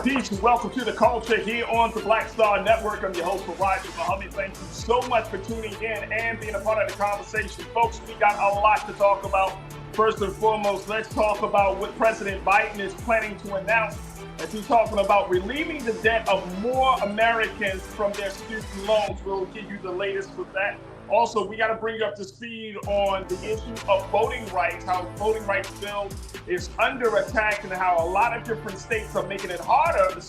Peace and welcome to The Culture here on the Black Star Network. I'm your host, Farajii. Thank you so much for tuning in and being a part of the conversation. Folks, we got a lot to talk about. First and foremost, let's talk about what President Biden is planning to announce as he's talking about relieving the debt of more Americans from their student loans. We'll give you the latest with that. Also, we got to bring you up to speed on the issue of voting rights, how the voting rights bill is under attack and how a lot of different states are making it harder.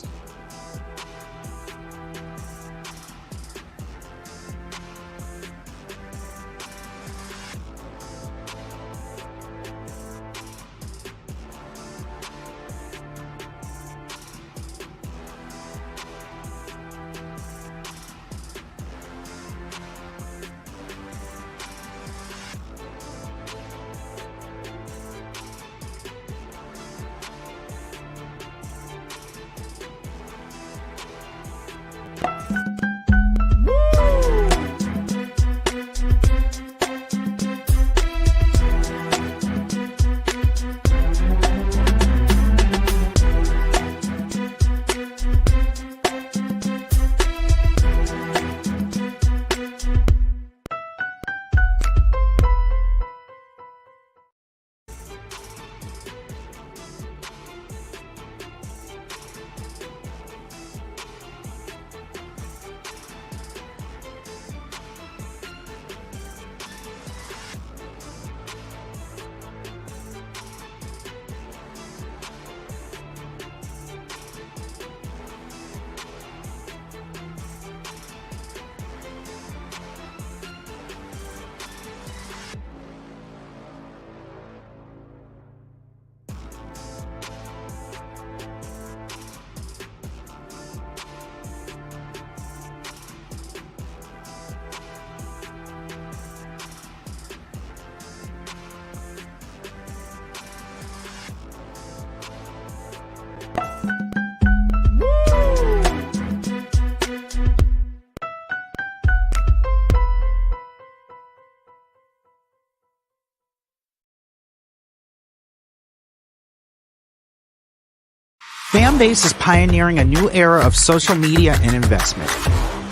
Fanbase is pioneering a new era of social media and investment.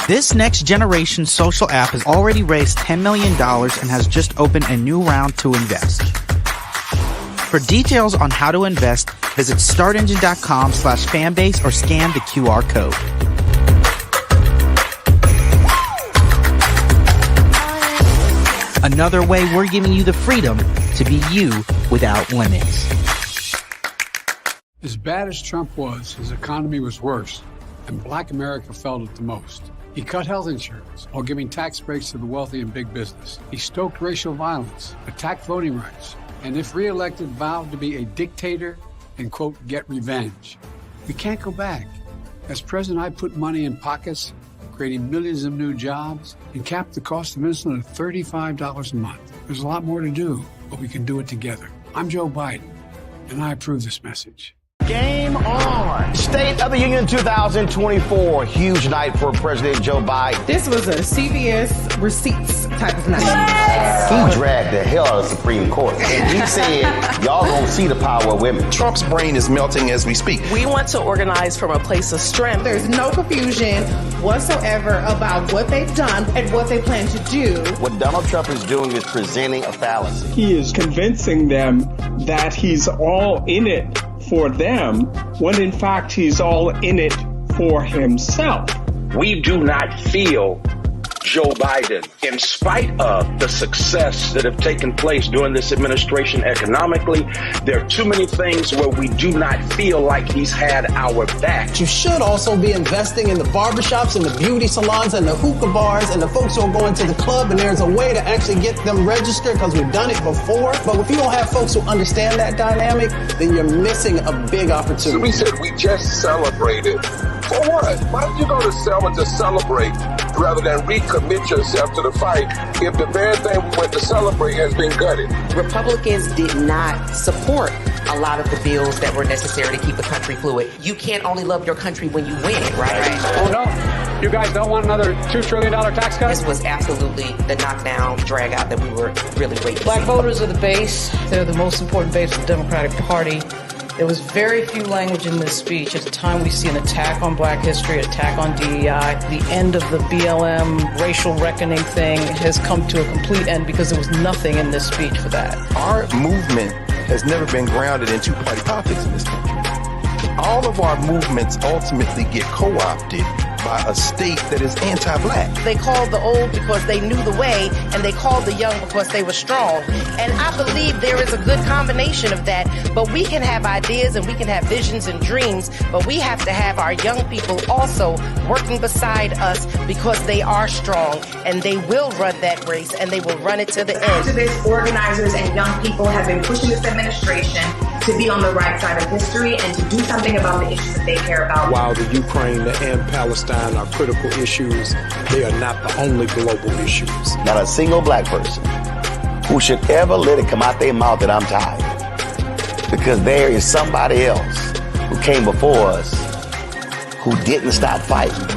This next-generation social app has already raised $10 million and has just opened a new round to invest. For details on how to invest, visit startengine.com/fanbase or scan the QR code. Another way we're giving you the freedom to be you without limits. As bad as Trump was, his economy was worse, and Black America felt it the most. He cut health insurance while giving tax breaks to the wealthy and big business. He stoked racial violence, attacked voting rights, and if reelected, vowed to be a dictator and, quote, get revenge. We can't go back. As president, I put money in pockets, creating millions of new jobs, and capped the cost of insulin at $35 a month. There's a lot more to do, but we can do it together. I'm Joe Biden, and I approve this message. Game on. State of the Union 2024. Huge night for President Joe Biden. This was a CVS receipts type of night. He dragged the hell out of the Supreme Court. And he said, y'all gonna see the power of women. Trump's brain is melting as we speak. We want to organize from a place of strength. There's no confusion whatsoever about what they've done and what they plan to do. What Donald Trump is doing is presenting a fallacy. He is convincing them that he's all in it for them, when in fact he's all in it for himself. We do not feel Joe Biden, in spite of the success that have taken place during this administration economically. There are too many things where we do not feel like he's had our back. You should also be investing in the barbershops and the beauty salons and the hookah bars and the folks who are going to the club, and there's a way to actually get them registered because we've done it before. But if you don't have folks who understand that dynamic, then you're missing a big opportunity. So we said we just celebrated. For what? Why don't you go to sell and just celebrate rather than recommit yourself to the fight if the very thing we went to celebrate has been gutted? Republicans did not support a lot of the bills that were necessary to keep the country fluid. You can't only love your country when you win, right? Oh, no. You guys don't want another $2 trillion tax cut? This was absolutely the knockdown, drag out that we were really waiting. Black voters are the base. They're the most important base of the Democratic Party. There was very few language in this speech. At the time, we see an attack on Black history, an attack on DEI. The end of the BLM racial reckoning thing has come to a complete end because there was nothing in this speech for that. Our movement has never been grounded in two-party politics in this country. All of our movements ultimately get co-opted by a state that is anti-Black. They called the old because they knew the way, and they called the young because they were strong. And I believe there is a good combination of that, but we can have ideas and we can have visions and dreams, but we have to have our young people also working beside us because they are strong, and they will run that race, and they will run it to the end. Activists, organizers, and young people have been pushing this administration to be on the right side of history and to do something about the issues that they care about. While the Ukraine and Palestine are critical issues, they are not the only global issues. Not a single Black person who should ever let it come out their mouth that I'm tired. Because there is somebody else who came before us who didn't stop fighting.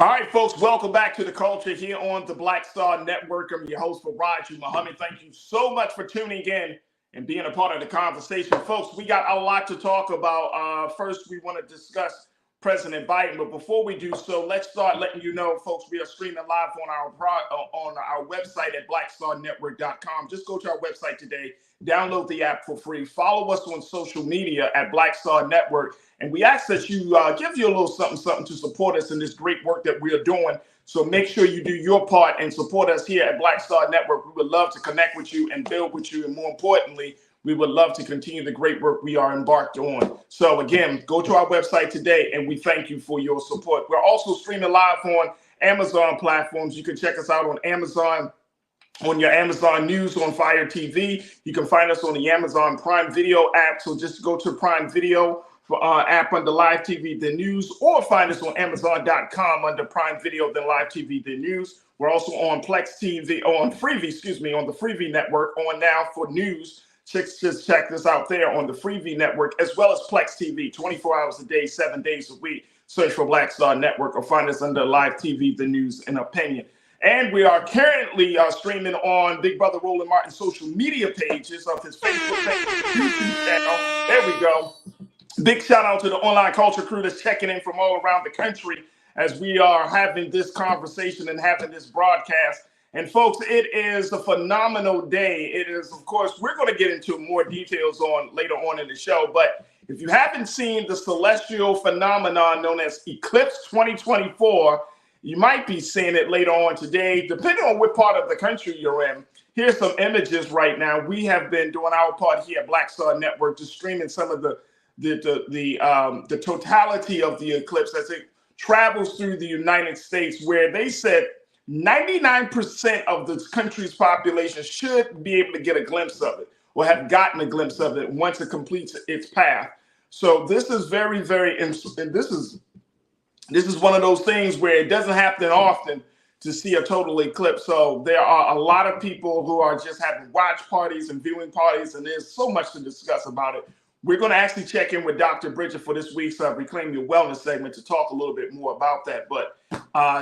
All right, folks, welcome back to The Culture here on the Black Star Network. I'm your host, Farajii Muhammad. Thank you so much for tuning in and being a part of the conversation. Folks, we got a lot to talk about. First, we want to discuss President Biden. But before we do so, let's start letting you know, folks, we are streaming live on our website at blackstarnetwork.com. Just go to our website today, download the app for free, follow us on social media at Black Star Network. And we ask that you give you a little something to support us in this great work that we are doing. So make sure you do your part and support us here at Black Star Network. We would love to connect with you and build with you. And more importantly, we would love to continue the great work we are embarked on. So again, go to our website today and we thank you for your support. We're also streaming live on Amazon platforms. You can check us out on Amazon, on your Amazon News on Fire TV. You can find us on the Amazon Prime Video app. So just go to Prime Video app under Live TV, The News, or find us on Amazon.com under Prime Video, then Live TV, The News. We're also on Plex TV, on Freevee, on the Freevee network, on Now for News. Just check this out there on the Freevee network, as well as Plex TV, 24 hours a day, 7 days a week. Search for Black Star Network or find us under Live TV, The News, and Opinion. And we are currently streaming on Big Brother Roland Martin's social media pages of his Facebook page, YouTube channel. There we go. Big shout out to the online culture crew that's checking in from all around the country as we are having this conversation and having this broadcast. And folks, it is a phenomenal day. It is, of course, we're going to get into more details on later on in the show. But if you haven't seen the celestial phenomenon known as Eclipse 2024, you might be seeing it later on today, depending on what part of the country you're in. Here's some images right now. We have been doing our part here at Black Star Network, just streaming some of the totality of the eclipse as it travels through the United States, where they said 99% of the country's population should be able to get a glimpse of it or have gotten a glimpse of it once it completes its path. So this is very, very, and this is one of those things where it doesn't happen often to see a total eclipse. So there are a lot of people who are just having watch parties and viewing parties, and there's so much to discuss about it. We're going to actually check in with Dr. Bridget for this week's Reclaim Your Wellness segment to talk a little bit more about that. But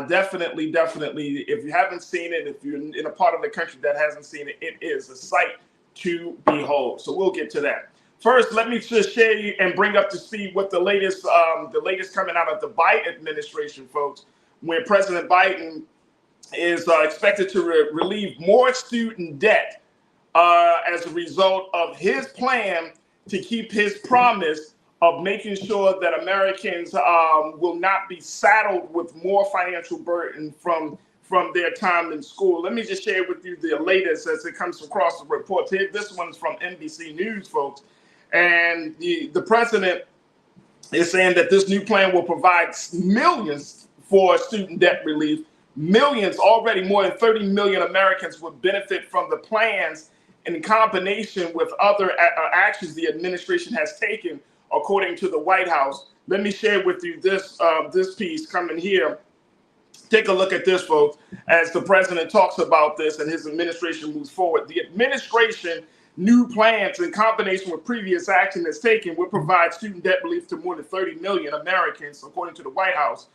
definitely, if you haven't seen it, if you're in a part of the country that hasn't seen it, it is a sight to behold. So we'll get to that. First, let me just share you and bring up to speed what the latest coming out of the Biden administration, folks, where President Biden is expected to relieve more student debt as a result of his plan to keep his promise of making sure that Americans will not be saddled with more financial burden from their time in school. Let me just share with you the latest as it comes across the report. This one's from NBC News, folks. And the president is saying that this new plan will provide millions for student debt relief. Millions, already more than 30 million Americans would benefit from the plans in combination with other actions the administration has taken, according to the White House. Let me share with you this piece coming here. Take a look at this, folks, as the president talks about this and his administration moves forward. The administration new plans in combination with previous action that's taken will provide student debt relief to more than 30 million Americans, according to the White House.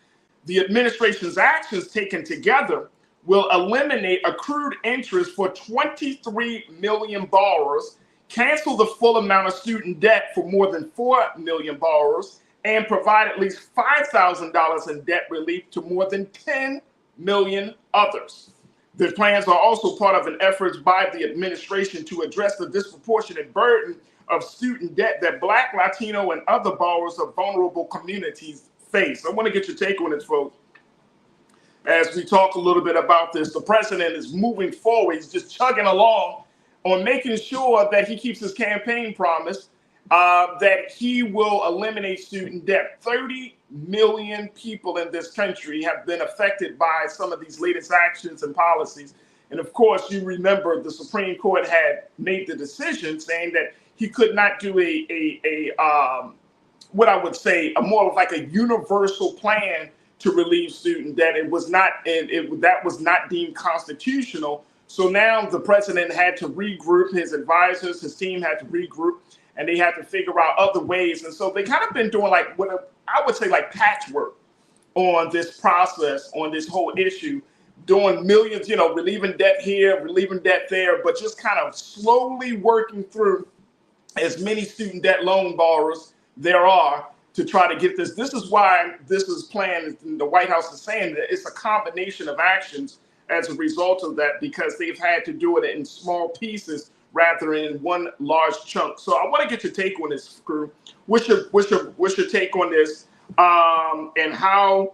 The administration's actions taken together will eliminate accrued interest for 23 million borrowers, cancel the full amount of student debt for more than 4 million borrowers, and provide at least $5,000 in debt relief to more than 10 million others. The plans are also part of an effort by the administration to address the disproportionate burden of student debt that Black, Latino, and other borrowers of vulnerable communities face. I want to get your take on this, folks. As we talk a little bit about this, the president is moving forward. He's just chugging along on making sure that he keeps his campaign promise that he will eliminate student debt. 30 million people in this country have been affected by some of these latest actions and policies. And of course, you remember the Supreme Court had made the decision saying that he could not do what I would say, a more of like a universal plan to relieve student debt. It was not, that was not deemed constitutional. So now the president had to regroup, his advisors, his team had to regroup, and they had to figure out other ways. And so they kind of been doing like what I would say like patchwork on this process, on this whole issue, doing millions, relieving debt here, relieving debt there, but just kind of slowly working through as many student debt loan borrowers there are to try to get this. This is why this is planned. The White House is saying that it's a combination of actions as a result of that, because they've had to do it in small pieces rather than in one large chunk. So I want to get your take on this, crew. What's your take on this, and how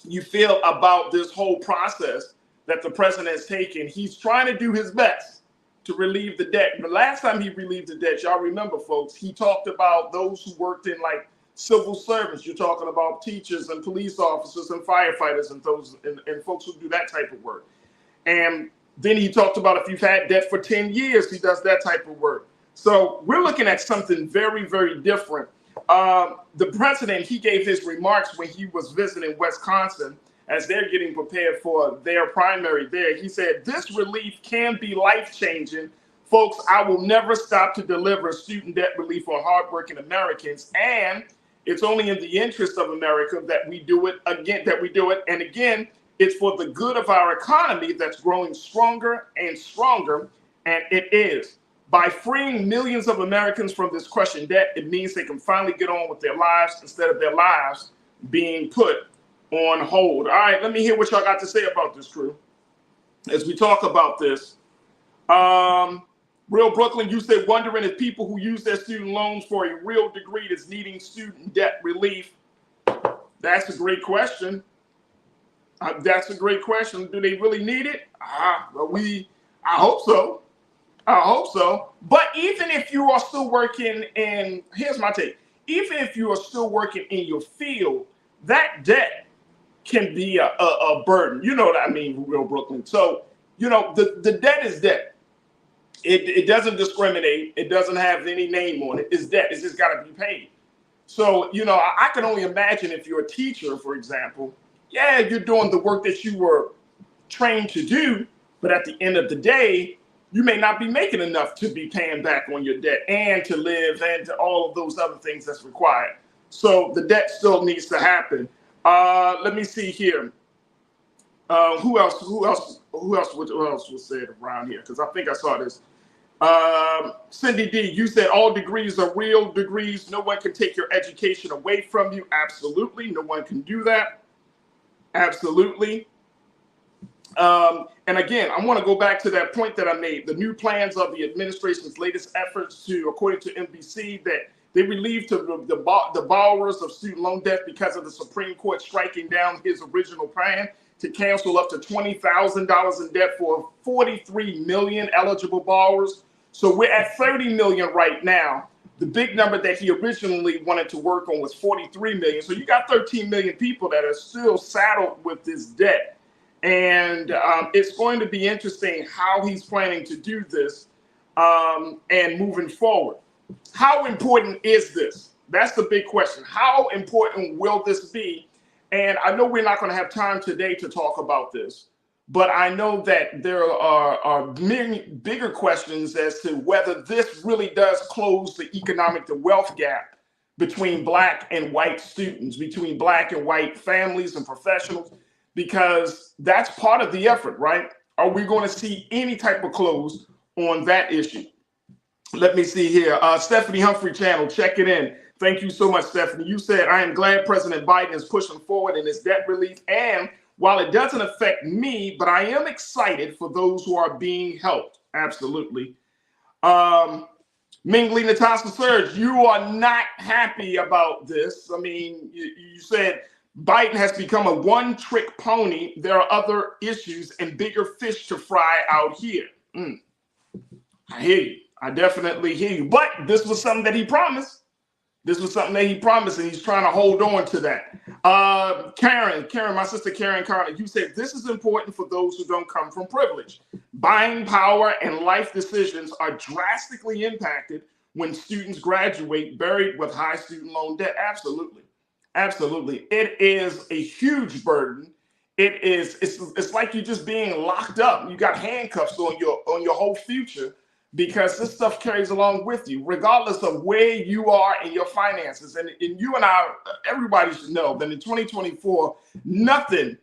you feel about this whole process that the president has taken? He's trying to do his best to relieve the debt. The last time he relieved the debt, y'all remember, folks, he talked about those who worked in like civil service. You're talking about teachers and police officers and firefighters and those and folks who do that type of work. And then he talked about if you've had debt for 10 years, he does that type of work. So we're looking at something very, very different. The president, he gave his remarks when he was visiting Wisconsin as they're getting prepared for their primary there. He said, "This relief can be life-changing. Folks, I will never stop to deliver student debt relief for hardworking Americans. And it's only in the interest of America that we do it again, And again, it's for the good of our economy that's growing stronger and stronger. And it is. By freeing millions of Americans from this crushing debt, it means they can finally get on with their lives instead of their lives being put on hold." All right, let me hear what y'all got to say about this, crew, as we talk about this. Real Brooklyn, you said wondering if people who use their student loans for a real degree is needing student debt relief. That's a great question. That's a great question. Do they really need it? I hope so. I hope so. But even if you are still working in, here's my take. Even if you are still working in your field, that debt can be a burden. You know what I mean, Real Brooklyn. So, the debt is debt. It doesn't discriminate. It doesn't have any name on it. It's debt. It's just got to be paid. So, I can only imagine if you're a teacher, for example, yeah, you're doing the work that you were trained to do, but at the end of the day, you may not be making enough to be paying back on your debt and to live and to all of those other things that's required. So the debt still needs to happen. Let me see here. Who else was said around here? Because I think I saw this. Cindy D, you said all degrees are real degrees. No one can take your education away from you. Absolutely. No one can do that. Absolutely. And again, I want to go back to that point that I made. The new plans of the administration's latest efforts to, according to NBC, that they relieved the borrowers of student loan debt because of the Supreme Court striking down his original plan to cancel up to $20,000 in debt for 43 million eligible borrowers. So we're at 30 million right now. The big number that he originally wanted to work on was 43 million. So you got 13 million people that are still saddled with this debt. And it's going to be interesting how he's planning to do this and moving forward. How important is this? That's the big question. How important will this be And I know we're not going to have time today to talk about this, but I know that there are many bigger questions as to whether this really does close the economic to wealth gap between Black and white students, between Black and white families and professionals, because that's part of the effort, right? Are we going to see any type of close on that issue? Let me see here. Stephanie Humphrey Channel, check it in. Thank you so much, Stephanie. You said, I am glad President Biden is pushing forward in his debt relief. And while it doesn't affect me, but I am excited for those who are being helped. Absolutely. Mingli Natasha Surge, you are not happy about this. I mean, you said Biden has become a one-trick pony. There are other issues and bigger fish to fry out here. I hear you. I definitely hear you. But this was something that he promised. This was something that he promised, and he's trying to hold on to that. Karen, my sister Karen Carter, you said this is important for those who don't come from privilege. Buying power and life decisions are drastically impacted when students graduate buried with high student loan debt. Absolutely. Absolutely. It is a huge burden. It's like you're just being locked up. You got handcuffs on your whole future, because this stuff carries along with you, regardless of where you are in your finances. And you and I, everybody should know that in 2024, nothing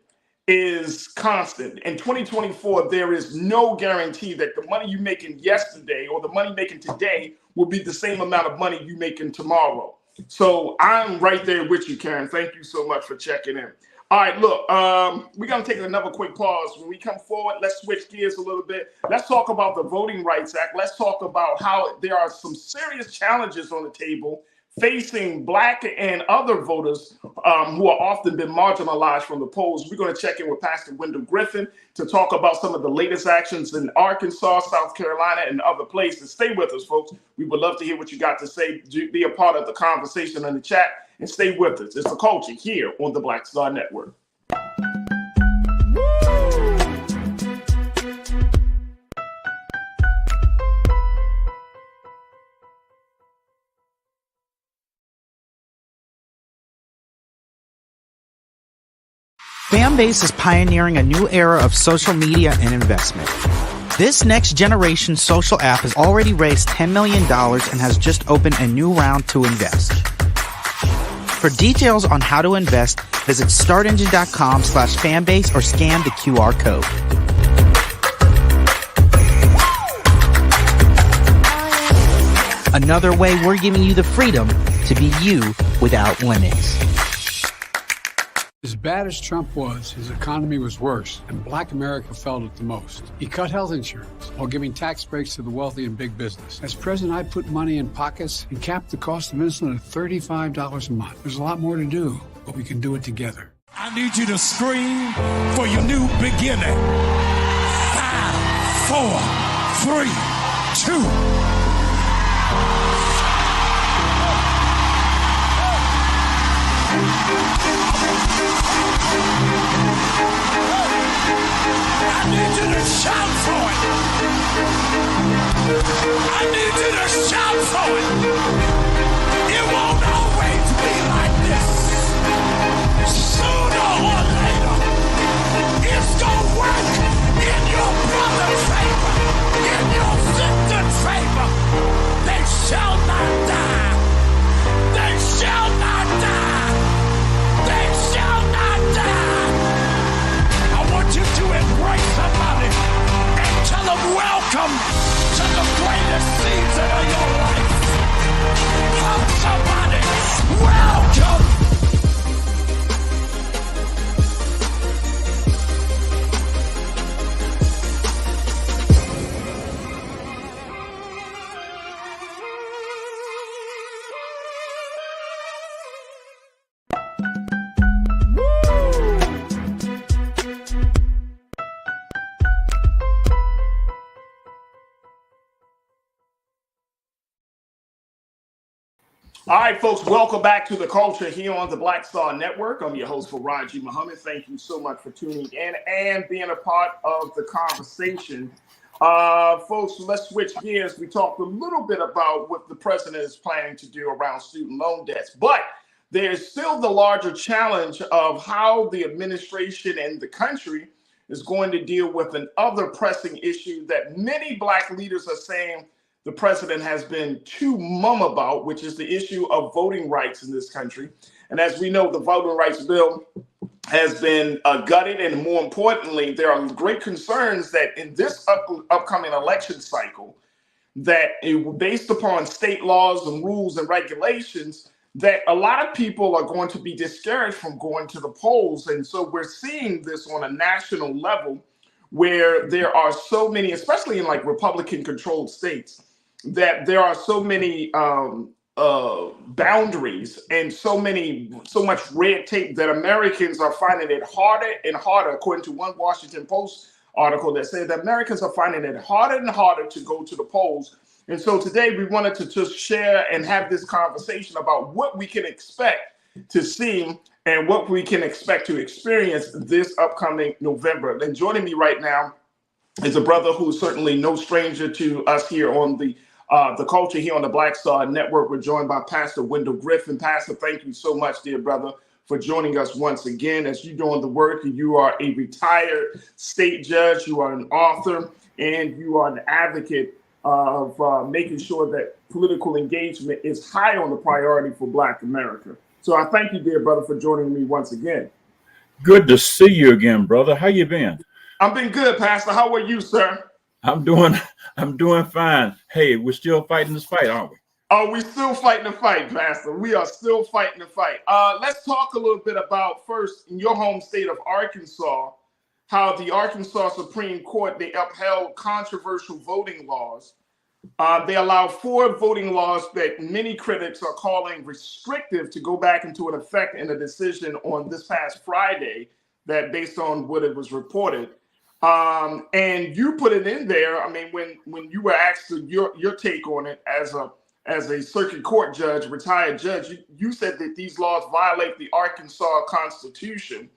is constant. In 2024, there is no guarantee that the money you making yesterday or the money making today will be the same amount of money you making tomorrow. So I'm right there with you, Karen. Thank you so much for checking in. All right, look, we're going to take another quick pause. When we come forward, let's switch gears a little bit. Let's talk about the Voting Rights Act. Let's talk about how there are some serious challenges on the table facing Black and other voters who are often been marginalized from the polls. We're going to check in with Pastor Wendell Griffin to talk about some of the latest actions in Arkansas, South Carolina, and other places. Stay with us, folks. We would love to hear what you got to say. Be a part of the conversation in the chat. And stay with us. It's The Culture here on the Black Star Network. Fanbase is pioneering a new era of social media and investment. This next generation social app has already raised $10 million and has just opened a new round to invest. For details on how to invest, visit startengine.com/fanbase or scan the QR code. Another way we're giving you the freedom to be you without limits. As bad as Trump was, his economy was worse, and Black America felt it the most. He cut health insurance while giving tax breaks to the wealthy and big business. As president, I put money in pockets and capped the cost of insulin at $35 a month. There's a lot more to do, but we can do it together. I need you to scream for your new beginning. 5, 4, 3, 2. I need you to shout for it. I need you to shout for it. It won't always be like this. Sooner or later, it's gonna work in your brother's favor, in your sister's favor. They shall not die. They shall not die. They shall not die. I want you to embrace somebody and tell them welcome to the greatest season of your life. Hug somebody, welcome. All right, folks, welcome back to The Culture here on the Black Star Network. I'm your host, Farajii Muhammad. Thank you so much for tuning in and being a part of the conversation. Folks, let's switch gears. We talked a little bit about what the president is planning to do around student loan debts, but there's still the larger challenge of how the administration and the country is going to deal with another pressing issue that many Black leaders are saying the president has been too mum about, which is the issue of voting rights in this country. And as we know, the voting rights bill has been gutted, and more importantly, there are great concerns that in this upcoming election cycle, that based upon state laws and rules and regulations, that a lot of people are going to be discouraged from going to the polls. And so we're seeing this on a national level where there are so many, especially in like Republican controlled states, that there are so many boundaries and so much red tape that Americans are finding it harder and harder, according to one Washington Post article that said that Americans are finding it harder and harder to go to the polls. And so today we wanted to just share and have this conversation about what we can expect to see and what we can expect to experience this upcoming November. And joining me right now is a brother who's certainly no stranger to us here on the culture here on the Black Star Network. We're joined by Pastor Wendell Griffin. Pastor, thank you so much, dear brother, for joining us once again. As you're doing the work, you are a retired state judge, you are an author, and you are an advocate of making sure that political engagement is high on the priority for Black America. So I thank you, dear brother, for joining me once again. Good to see you again, brother. How you been? I've been good, Pastor. How are you, sir? I'm doing fine. Hey, we're still fighting this fight, aren't we? Oh, we're still fighting the fight, Pastor. We are still fighting the fight. Let's talk a little bit about, first, in your home state of Arkansas, how the Arkansas Supreme Court, they upheld controversial voting laws. They allowed 4 voting laws that many critics are calling restrictive to go back into an effect in a decision on this past Friday, that based on what it was reported. And you put it in there. I mean, when you were asked your take on it as a circuit court judge, retired judge, you said that these laws violate the Arkansas Constitution.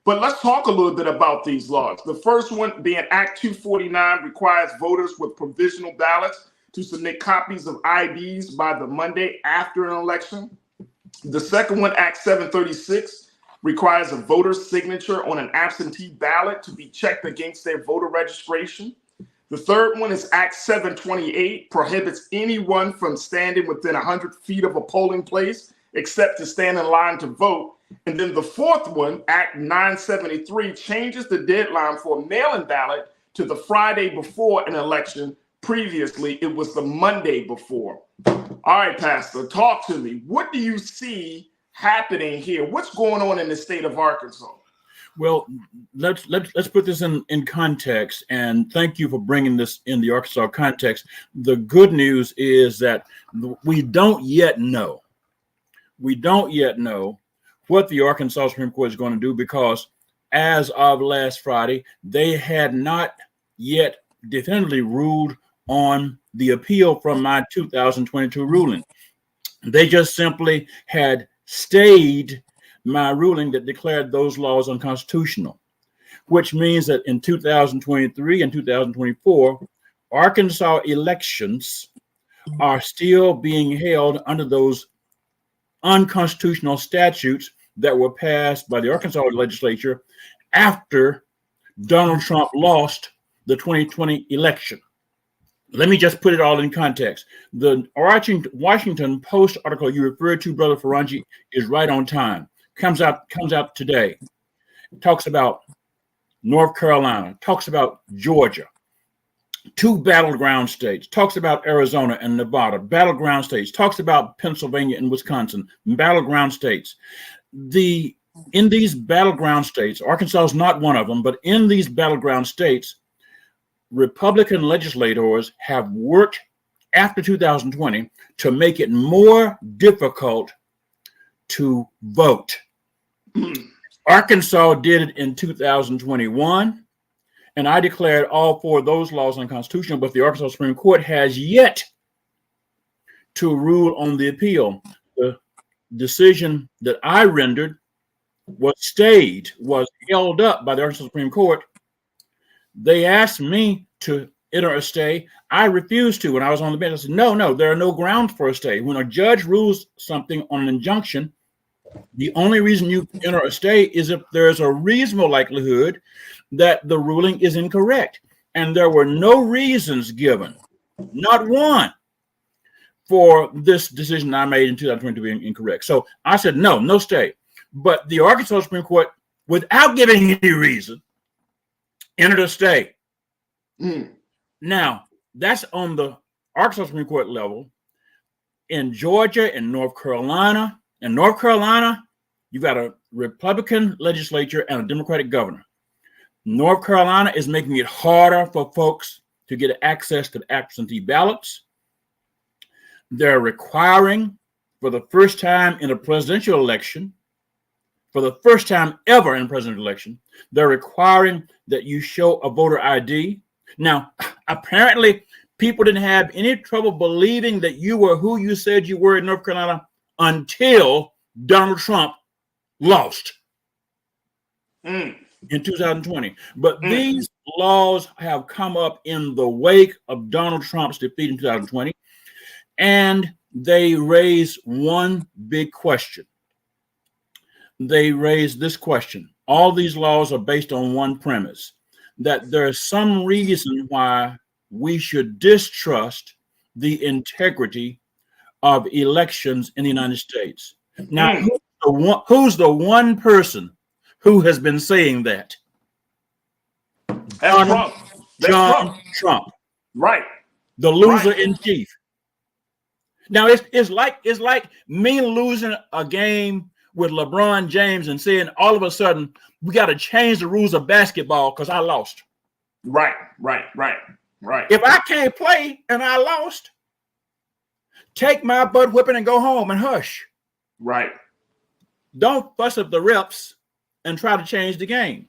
But let's talk a little bit about these laws. The first one being Act 249 requires voters with provisional ballots to submit copies of IDs by the Monday after an election. The second one, Act 736, requires a voter's signature on an absentee ballot to be checked against their voter registration. The third one is Act 728, prohibits anyone from standing within 100 feet of a polling place except to stand in line to vote. And then the fourth one, Act 973, changes the deadline for a mail-in ballot to the Friday before an election. Previously, it was the Monday before. All right, Pastor, talk to me. What do you see happening here? What's going on in the state of Arkansas? Well, let's put this in context, and thank you for bringing this in the Arkansas context. The good news is that we don't yet know what the Arkansas Supreme Court is going to do, because as of last Friday, they had not yet definitively ruled on the appeal from my 2022 ruling. They just simply had stayed my ruling that declared those laws unconstitutional, which means that in 2023 and 2024, Arkansas elections are still being held under those unconstitutional statutes that were passed by the Arkansas legislature after Donald Trump lost the 2020 election. Let me just put it all in context. The Washington Post article you referred to, Brother Farajii, is right on time. Comes out today. It talks about North Carolina, talks about Georgia, 2 battleground states, talks about Arizona and Nevada, battleground states, talks about Pennsylvania and Wisconsin, battleground states. In these battleground states, Arkansas is not one of them, but in these battleground states, Republican legislators have worked after 2020 to make it more difficult to vote. Arkansas did it in 2021, and I declared all 4 of those laws unconstitutional, but the Arkansas Supreme Court has yet to rule on the appeal. The decision that I rendered was held up by the Arkansas Supreme Court. They asked me to enter a stay. I refused to when I was on the bench. I said, no, there are no grounds for a stay. When a judge rules something on an injunction, The only reason you enter a stay is if there's a reasonable likelihood that the ruling is incorrect. And there were no reasons given, not one, for this decision I made in 2020 to be incorrect. So I said, no stay. But the Arkansas Supreme Court, without giving any reason, entered a stay. Now, that's on the Arkansas Supreme Court level. In Georgia and North Carolina, you've got a Republican legislature and a Democratic governor. North Carolina is making it harder for folks to get access to absentee ballots. They're requiring, for the first time in a presidential election, for the first time ever in a presidential election, they're requiring that you show a voter ID. Now, apparently, people didn't have any trouble believing that you were who you said you were in North Carolina until Donald Trump lost in 2020. But these laws have come up in the wake of Donald Trump's defeat in 2020, and they raise one big question. They raise this question. All these laws are based on one premise, that there's some reason why we should distrust the integrity of elections in the United States. Now, who's the one person who has been saying that? That's Trump. John Trump. Right. The loser in chief. Now, it's like me losing a game with LeBron James and saying all of a sudden we got to change the rules of basketball because I lost. Right. If I can't play and I lost, take my butt whipping and go home and hush. Right. Don't fuss up the refs and try to change the game.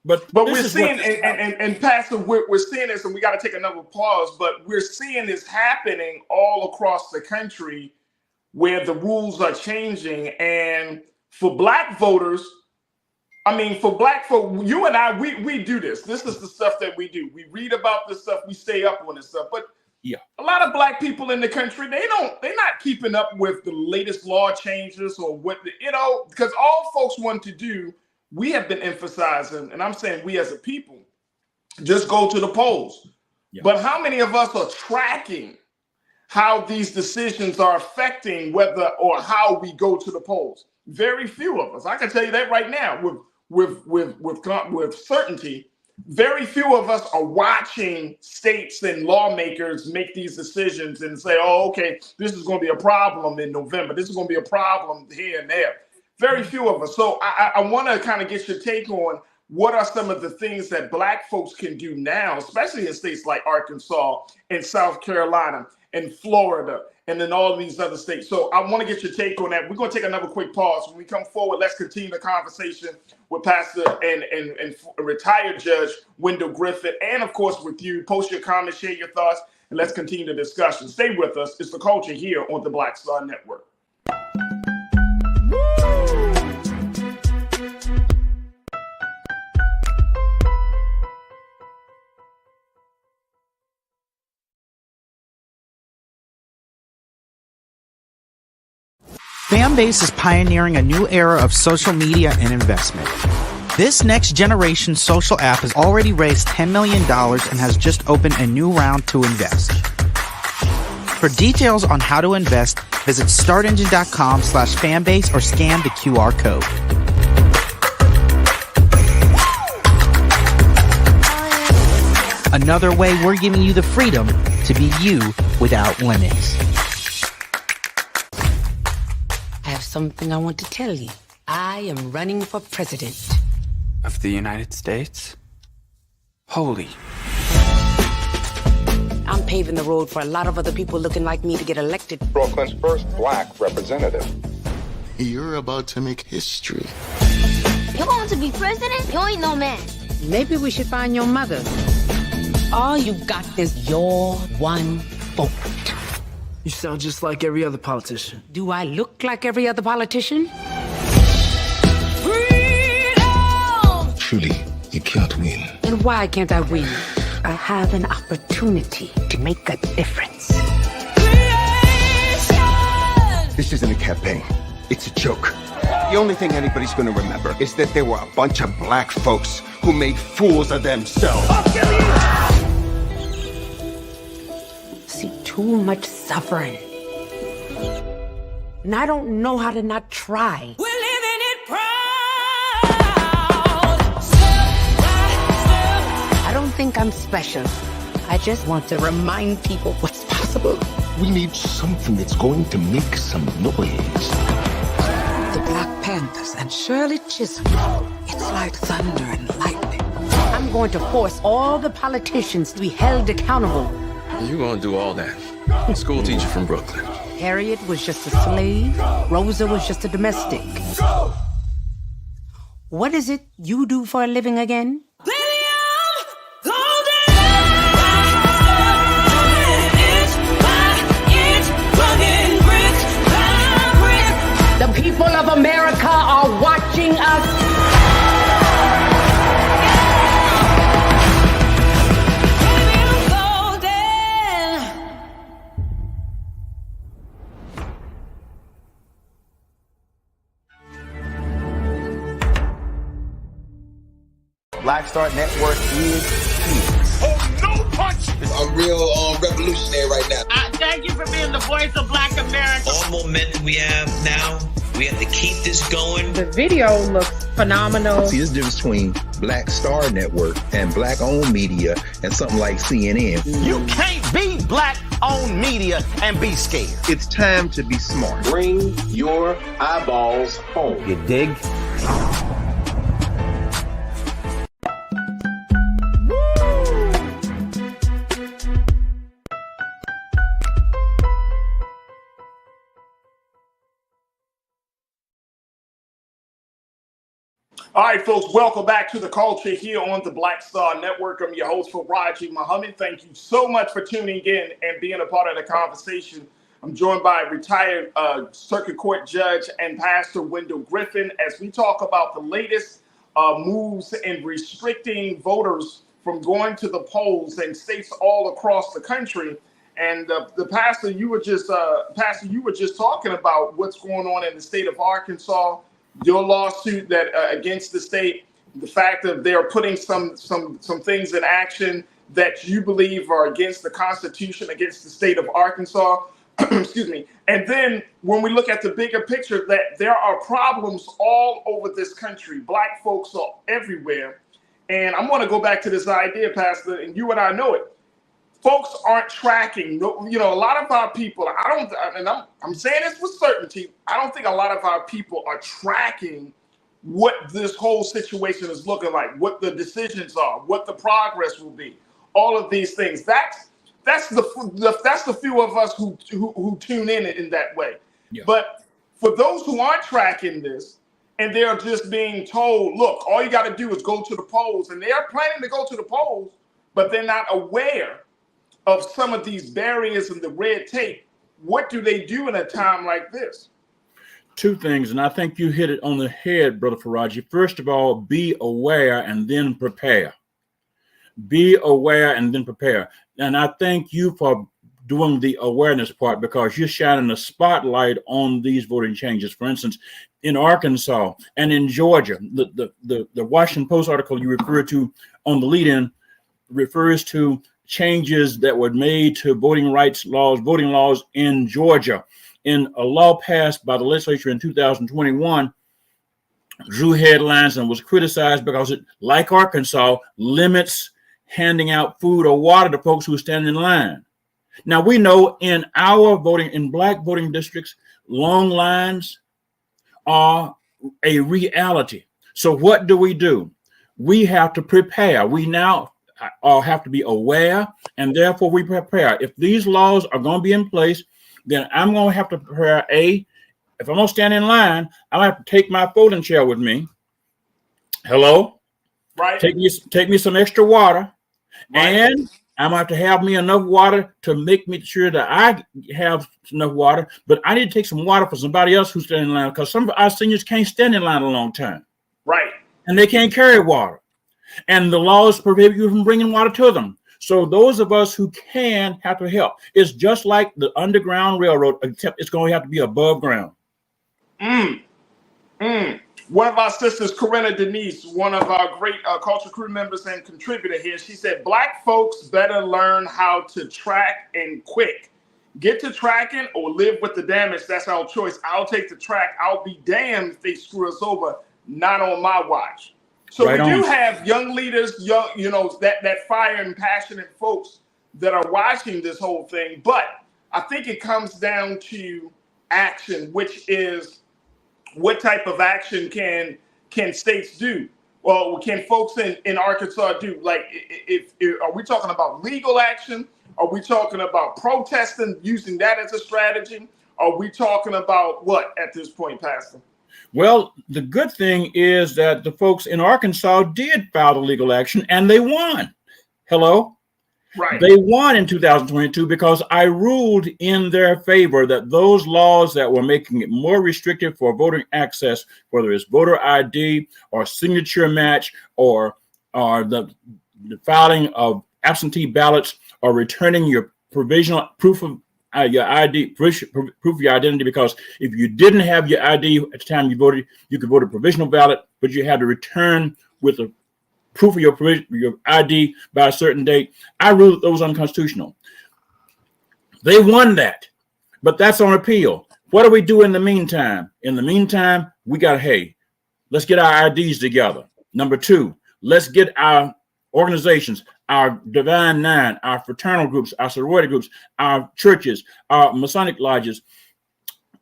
But we're seeing, and Pastor, we're seeing this, and we got to take another pause, but we're seeing this happening all across the country where the rules are changing. And for black voters, for black folk, you and I, we do this. This is the stuff that we do. We read about this stuff. We stay up on this stuff. But yeah, a lot of black people in the country, they're not keeping up with the latest law changes or because all folks want to do, we have been emphasizing, and I'm saying we as a people, just go to the polls. Yeah. But how many of us are tracking how these decisions are affecting whether or how we go to the polls? Very few of us. I can tell you that right now with certainty. Very few of us are watching states and lawmakers make these decisions and say, oh, okay, this is going to be a problem in November. This is going to be a problem here and there. Very few of us. So I want to kind of get your take on what are some of the things that black folks can do now, especially in states like Arkansas and South Carolina and Florida and then all these other states. So I want to get your take on that. We're going to take another quick pause. When we come forward, let's continue the conversation with Pastor and retired Judge Wendell Griffith, and of course with you. Post your comments, share your thoughts, and let's continue the discussion. Stay with us. It's The Culture here on the Black Star Network. Fanbase is pioneering a new era of social media and investment. This next generation social app has already raised $10 million and has just opened a new round to invest. For details on how to invest, visit startengine.com/fanbase or scan the QR code. Another way we're giving you the freedom to be you without limits. I have something I want to tell you. I am running for president. Of the United States? Holy. I'm paving the road for a lot of other people looking like me to get elected. Brooklyn's first black representative. You're about to make history. You want to be president? You ain't no man. Maybe we should find your mother. All you got is your one vote. You sound just like every other politician. Do I look like every other politician? Freedom! Truly, you can't win. And why can't I win? I have an opportunity to make a difference. This isn't a campaign. It's a joke. The only thing anybody's gonna remember is that there were a bunch of black folks who made fools of themselves. See too much suffering. And I don't know how to not try. We're living it proud. I don't think I'm special. I just want to remind people what's possible. We need something that's going to make some noise. The Black Panthers and Shirley Chisholm. It's like thunder and lightning. I'm going to force all the politicians to be held accountable. You gonna do all that? School teacher from Brooklyn. Harriet was just a slave. Rosa was just a domestic. What is it you do for a living again? The people of America are watching us. Black Star Network is here. Oh, no punch! I'm real revolutionary right now. Thank you for being the voice of Black America. All momentum we have now, we have to keep this going. The video looks phenomenal. See, there's a difference between Black Star Network and black-owned media and something like CNN. You can't be black-owned media and be scared. It's time to be smart. Bring your eyeballs home. You dig? All right, folks, welcome back to The Culture here on the Black Star Network. I'm your host, Farajii Muhammad. Thank you so much for tuning in and being a part of the conversation. I'm joined by retired Circuit Court Judge and Pastor Wendell Griffin as we talk about the latest moves in restricting voters from going to the polls in states all across the country. And the pastor, you were just talking about what's going on in the state of Arkansas. Your lawsuit that against the state, the fact that they're putting some things in action that you believe are against the Constitution, against the state of Arkansas. Excuse me. And then when we look at the bigger picture, that there are problems all over this country. Black folks are everywhere. And I'm going to go back to this idea, Pastor, and you and I know it. Folks aren't tracking. You know, a lot of our people, I'm saying this with certainty, I don't think a lot of our people are tracking what this whole situation is looking like, what the decisions are, what the progress will be, all of these things. That's the few of us who tune in that way. Yeah. But for those who aren't tracking this and they're just being told, look, all you got to do is go to the polls, and they're planning to go to the polls, but they're not aware of some of these barriers and the red tape. What do they do in a time like this? Two things, and I think you hit it on the head, Brother Farajii. First of all, be aware and then prepare. Be aware and then prepare. And I thank you for doing the awareness part, because you're shining a spotlight on these voting changes. For instance, in Arkansas and in Georgia, the Washington Post article you referred to on the lead-in refers to changes that were made to voting laws in Georgia. In a law passed by the legislature in 2021, drew headlines and was criticized because it, like Arkansas, limits handing out food or water to folks who stand in line. Now, we know in black voting districts, long lines are a reality. So what do? We have to prepare. We now all have to be aware, and therefore we prepare. If these laws are going to be in place, then I'm going to have to prepare. If I'm going to stand in line, I'll have to take my folding chair with me. Hello? Right. Take me some extra water. Right. And I'm going to have me enough water to make me sure that I have enough water, but I need to take some water for somebody else who's standing in line, because some of our seniors can't stand in line a long time. Right. And they can't carry water. And the laws prohibit you from bringing water to them. So those of us who can have to help. It's just like the Underground Railroad, except it's going to have to be above ground. One of our sisters, Corinna Denise, one of our great Culture Crew members and contributor here, she said, Black folks better learn how to track and quick. Get to tracking or live with the damage. That's our choice. I'll take the track. I'll be damned if they screw us over. Not on my watch. So we do have young leaders, that fire and passionate folks that are watching this whole thing. But I think it comes down to action, which is what type of action can states do? Well, can folks in Arkansas do? Like, if are we talking about legal action? Are we talking about protesting, using that as a strategy? Are we talking about what at this point, Pastor? Well, the good thing is that the folks in Arkansas did file the legal action and they won. Hello? Right. They won in 2022 because I ruled in their favor that those laws that were making it more restrictive for voting access, whether it's voter ID or signature match or the filing of absentee ballots or returning your provisional proof of your ID, proof of your identity, because if you didn't have your ID at the time you voted, you could vote a provisional ballot, but you had to return with a proof of your ID by a certain date. I ruled those unconstitutional. They won that, but that's on appeal. What do we do in the meantime? In the meantime, we got, hey, let's get our IDs together. Number two, let's get our organizations, our Divine Nine, our fraternal groups, our sorority groups, our churches, our Masonic lodges,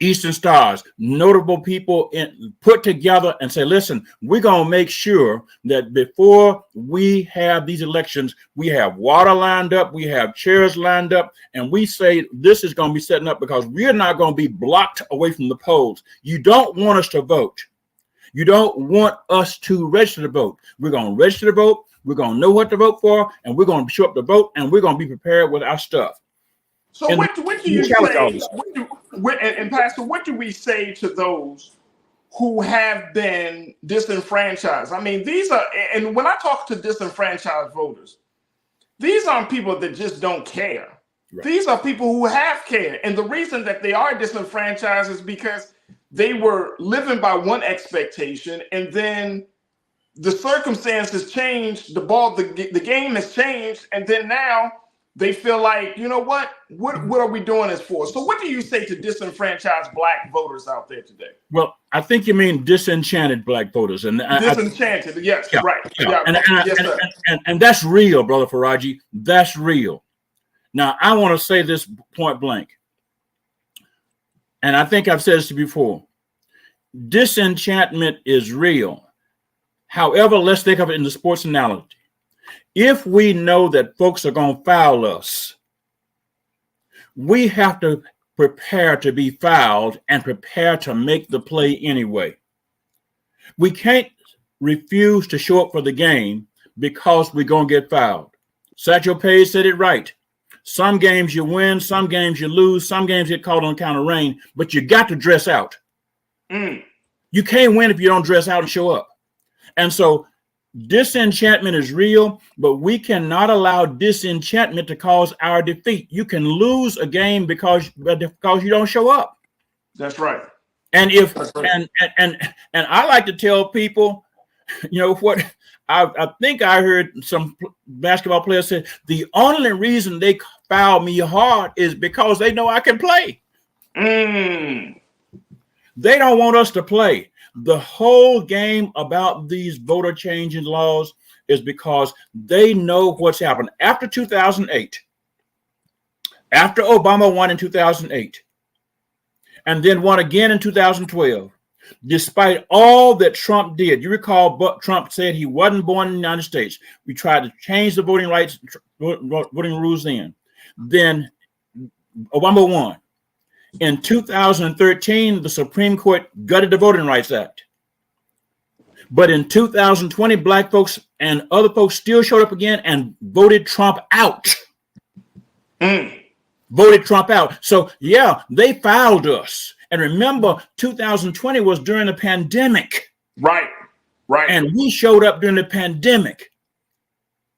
Eastern Stars, notable people put together and say, listen, we're going to make sure that before we have these elections, we have water lined up, we have chairs lined up, and we say this is going to be setting up because we're not going to be blocked away from the polls. You don't want us to vote. You don't want us to register to vote. We're going to register to vote. We're going to know what to vote for, and we're going to show up to vote, and we're going to be prepared with our stuff. So what do you say, and Pastor, what do we say to those who have been disenfranchised? I mean, these are, and when I talk to disenfranchised voters, these aren't people that just don't care. Right. These are people who have care. And the reason that they are disenfranchised is because they were living by one expectation, and then the circumstances changed, the game has changed, and then now they feel like, you know what are we doing this for? So what do you say to disenfranchised Black voters out there today? Well, I think you mean disenchanted Black voters. And disenchanted, yes, yeah, right. Yeah. Yeah. And that's real, Brother Farajii. That's real. Now, I want to say this point blank. And I think I've said this before. Disenchantment is real. However, let's think of it in the sports analogy. If we know that folks are going to foul us, we have to prepare to be fouled and prepare to make the play anyway. We can't refuse to show up for the game because we're going to get fouled. Satchel Paige said it right. Some games you win, some games you lose, some games get called on account of rain, but you got to dress out. You can't win if you don't dress out and show up. And so disenchantment is real, but we cannot allow disenchantment to cause our defeat. You can lose a game because you don't show up. That's right. And if and I like to tell people, you know what, I think I heard some basketball players say the only reason they foul me hard is because they know I can play. They don't want us to play. The whole game about these voter changing laws is because they know what's happened. After 2008, after Obama won in 2008, and then won again in 2012, despite all that Trump did, you recall Trump said he wasn't born in the United States. We tried to change the voting rules then. Then Obama won. In 2013, the Supreme Court gutted the Voting Rights Act. But in 2020, Black folks and other folks still showed up again and voted Trump out. Voted Trump out. So, yeah, they fouled us. And remember, 2020 was during the pandemic. Right. And we showed up during the pandemic.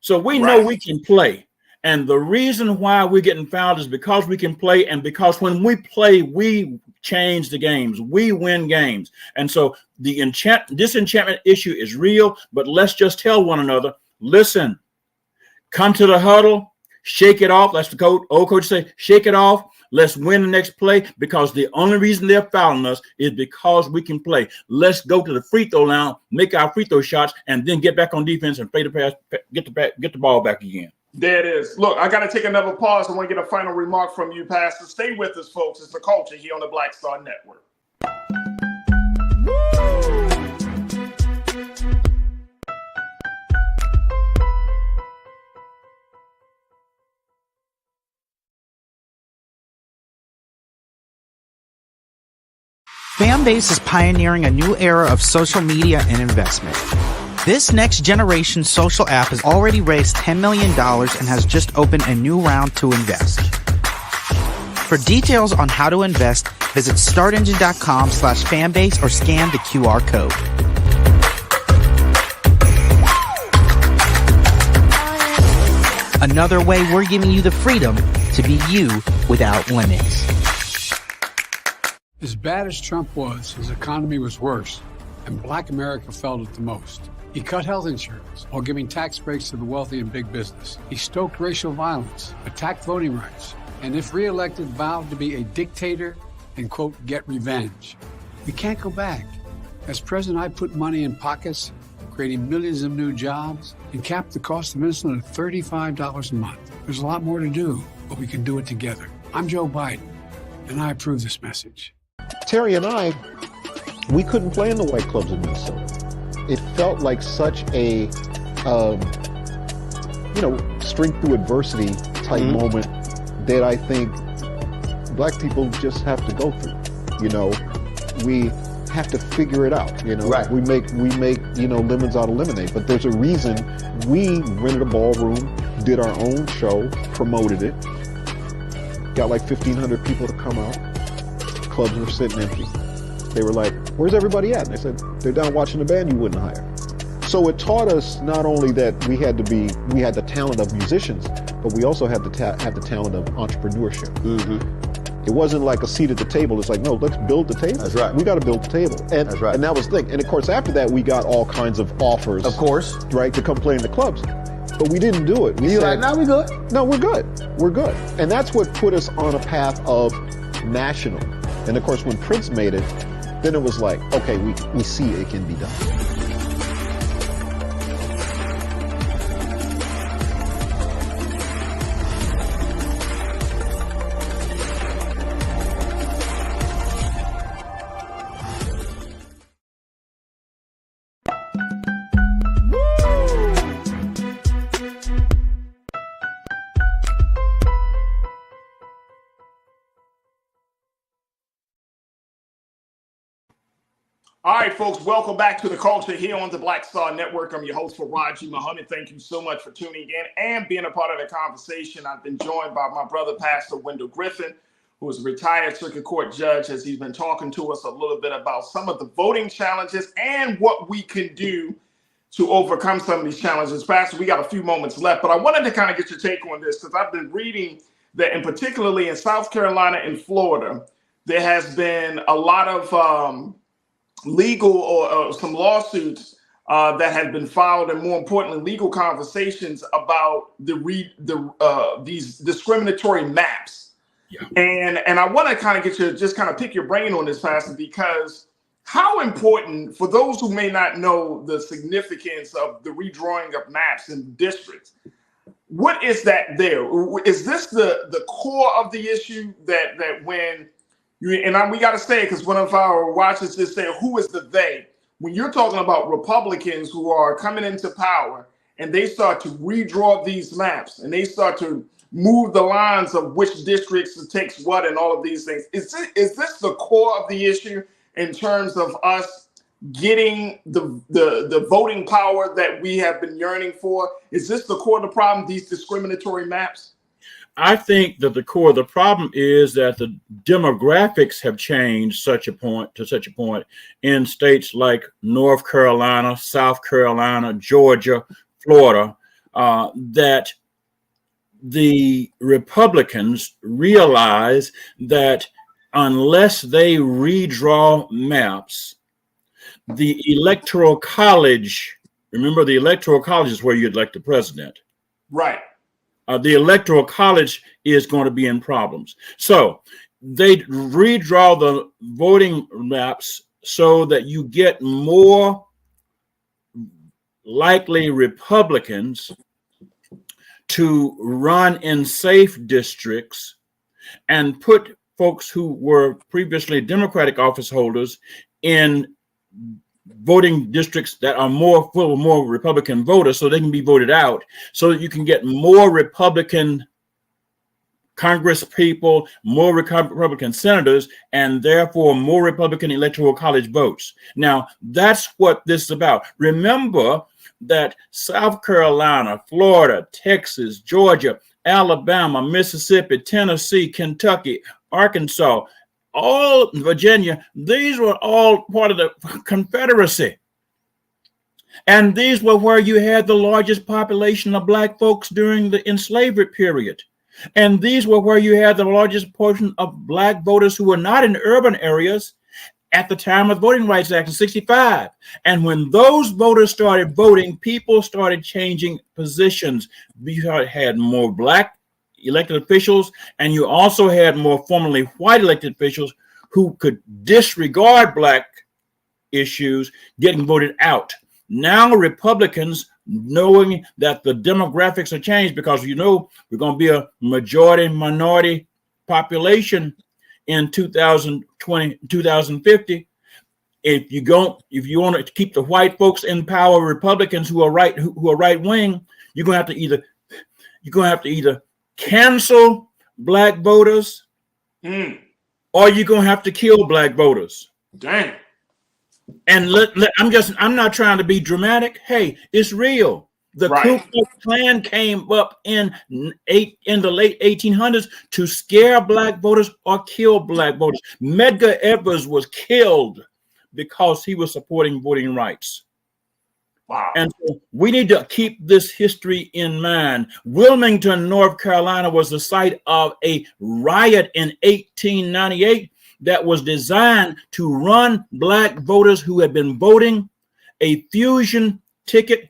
So we know we can play. And the reason why we're getting fouled is because we can play, and because when we play, we change the games. We win games. And so the disenchantment issue is real, but let's just tell one another, listen, come to the huddle, shake it off. That's the old coach say, shake it off. Let's win the next play, because the only reason they're fouling us is because we can play. Let's go to the free throw line, make our free throw shots, and then get back on defense and play the pass, get the ball back again. There it is. Look, I got to take another pause. I want to get a final remark from you, Pastor. Stay with us, folks. It's The Culture here on the Black Star Network. Fanbase is pioneering a new era of social media and investment. This next generation social app has already raised $10 million and has just opened a new round to invest. For details on how to invest, visit startengine.com/fanbase or scan the QR code. Another way we're giving you the freedom to be you without limits. As bad as Trump was, his economy was worse, and Black America felt it the most. He cut health insurance while giving tax breaks to the wealthy and big business. He stoked racial violence, attacked voting rights, and if reelected, vowed to be a dictator and, quote, get revenge. We can't go back. As president, I put money in pockets, creating millions of new jobs, and capped the cost of insulin at $35 a month. There's a lot more to do, but we can do it together. I'm Joe Biden, and I approve this message. Terry and I, we couldn't play in the white clubs in Minnesota. It felt like such a, strength through adversity type moment that I think Black people just have to go through. We have to figure it out. Right. We make lemons out of lemonade. But there's a reason we rented a ballroom, did our own show, promoted it, got like 1,500 people to come out. Clubs were sitting empty. They were like, where's everybody at? And I said, they're down watching the band you wouldn't hire. So it taught us not only that we had the talent of musicians, but we also had to have the talent of entrepreneurship. It wasn't like a seat at the table. It's like, no, let's build the table. That's right. We got to build the table. And, that's right. And that was the thing. And of course, after that, we got all kinds of offers. Of course. Right, to come play in the clubs. But we didn't do it. We You're said, like, no, we're good. No, we're good. We're good. And that's what put us on a path of national. And of course, when Prince made it, then it was like, okay, we see it can be done. All right, folks, welcome back to The Culture here on the Black Star Network. I'm your host, Farajii Muhammad. Thank you so much for tuning in and being a part of the conversation. I've been joined by my brother, Pastor Wendell Griffin, who is a retired circuit court judge, as he's been talking to us a little bit about some of the voting challenges and what we can do to overcome some of these challenges. Pastor, we got a few moments left, but I wanted to kind of get your take on this because I've been reading that, and particularly in South Carolina and Florida, there has been a lot of legal or some lawsuits that have been filed, and more importantly, legal conversations about these discriminatory maps. Yeah. And I want to kind of get you just kind of pick your brain on this, Pastor, because how important, for those who may not know the significance of the redrawing of maps in districts, what is that there? Is this the core of the issue that when we got to say it because one of our watchers just said, who is the they? When you're talking about Republicans who are coming into power and they start to redraw these maps and they start to move the lines of which districts takes what and all of these things, is this the core of the issue in terms of us getting the voting power that we have been yearning for? Is this the core of the problem, these discriminatory maps? I think that the core of the problem is that the demographics have changed to such a point in states like North Carolina, South Carolina, Georgia, Florida, that the Republicans realize that unless they redraw maps, the Electoral College, remember the Electoral College is where you elect the president. Right. The Electoral College is going to be in problems. So they redraw the voting maps so that you get more likely Republicans to run in safe districts and put folks who were previously Democratic office holders in voting districts that are more full of more Republican voters so they can be voted out, so that you can get more Republican Congress people, more Republican senators, and therefore more Republican Electoral College votes. Now, that's what this is about. Remember that South Carolina, Florida, Texas, Georgia, Alabama, Mississippi, Tennessee, Kentucky, Arkansas, all Virginia, these were all part of the Confederacy. And these were where you had the largest population of Black folks during the enslavement period. And these were where you had the largest portion of Black voters who were not in urban areas at the time of the Voting Rights Act in 65. And when those voters started voting, people started changing positions. You had more Black elected officials, and you also had more formerly white elected officials who could disregard Black issues getting voted out. Now Republicans, knowing that the demographics are changed, because we're going to be a majority minority population in 2020, 2050. If you want to keep the white folks in power, Republicans who are right wing, you're going to have to either cancel Black voters, or you're going to have to kill Black voters. Dang. And I'm not trying to be dramatic. Hey, it's real. The Ku Klux Klan came up in the late 1800s to scare Black voters or kill Black voters. Medgar Evers was killed because he was supporting voting rights. Wow. And so we need to keep this history in mind. Wilmington, North Carolina was the site of a riot in 1898 that was designed to run Black voters who had been voting a fusion ticket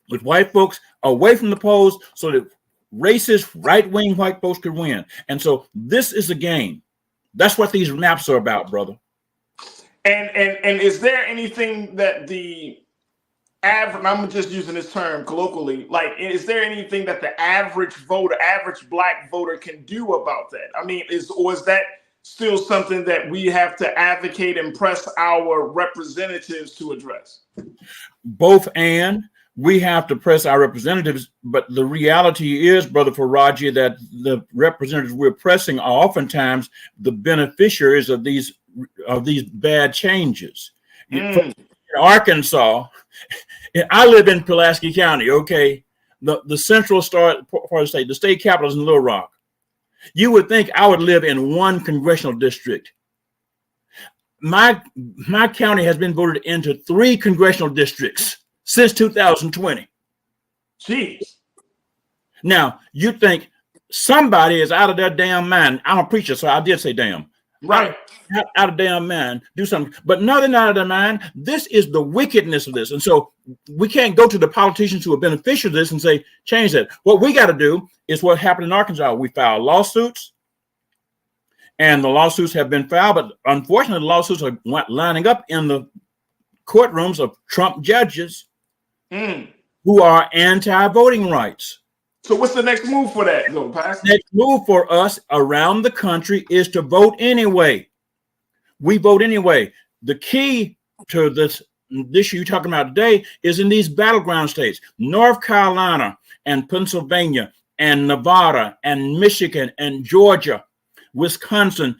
with white folks away from the polls so that racist right-wing white folks could win. And so this is a game. That's what these maps are about, brother. And is there anything that the average, I'm just using this term colloquially, like, is there anything that the average Black voter can do about that? I mean, is that still something that we have to advocate and press our representatives to address? Both, and we have to press our representatives, but the reality is, Brother Farajii, that the representatives we're pressing are oftentimes the beneficiaries of these bad changes. In Arkansas, I live in Pulaski County, okay? The central part of the state, the state capital is in Little Rock. You would think I would live in one congressional district. My county has been voted into 3 congressional districts since 2020. Jeez. Now, you think somebody is out of their damn mind. I'm a preacher, so I did say damn. Right. Out of damn mind, do something. But no, they're not out of their mind. This is the wickedness of this. And so we can't go to the politicians who are beneficial of this and say, change that. What we got to do is what happened in Arkansas. We filed lawsuits, and the lawsuits have been filed, but unfortunately, the lawsuits are lining up in the courtrooms of Trump judges who are anti-voting rights. So what's the next move for that, though, Pastor? Next move for us around the country is to vote anyway. We vote anyway. The key to this issue you're talking about today is in these battleground states, North Carolina and Pennsylvania and Nevada and Michigan and Georgia, Wisconsin.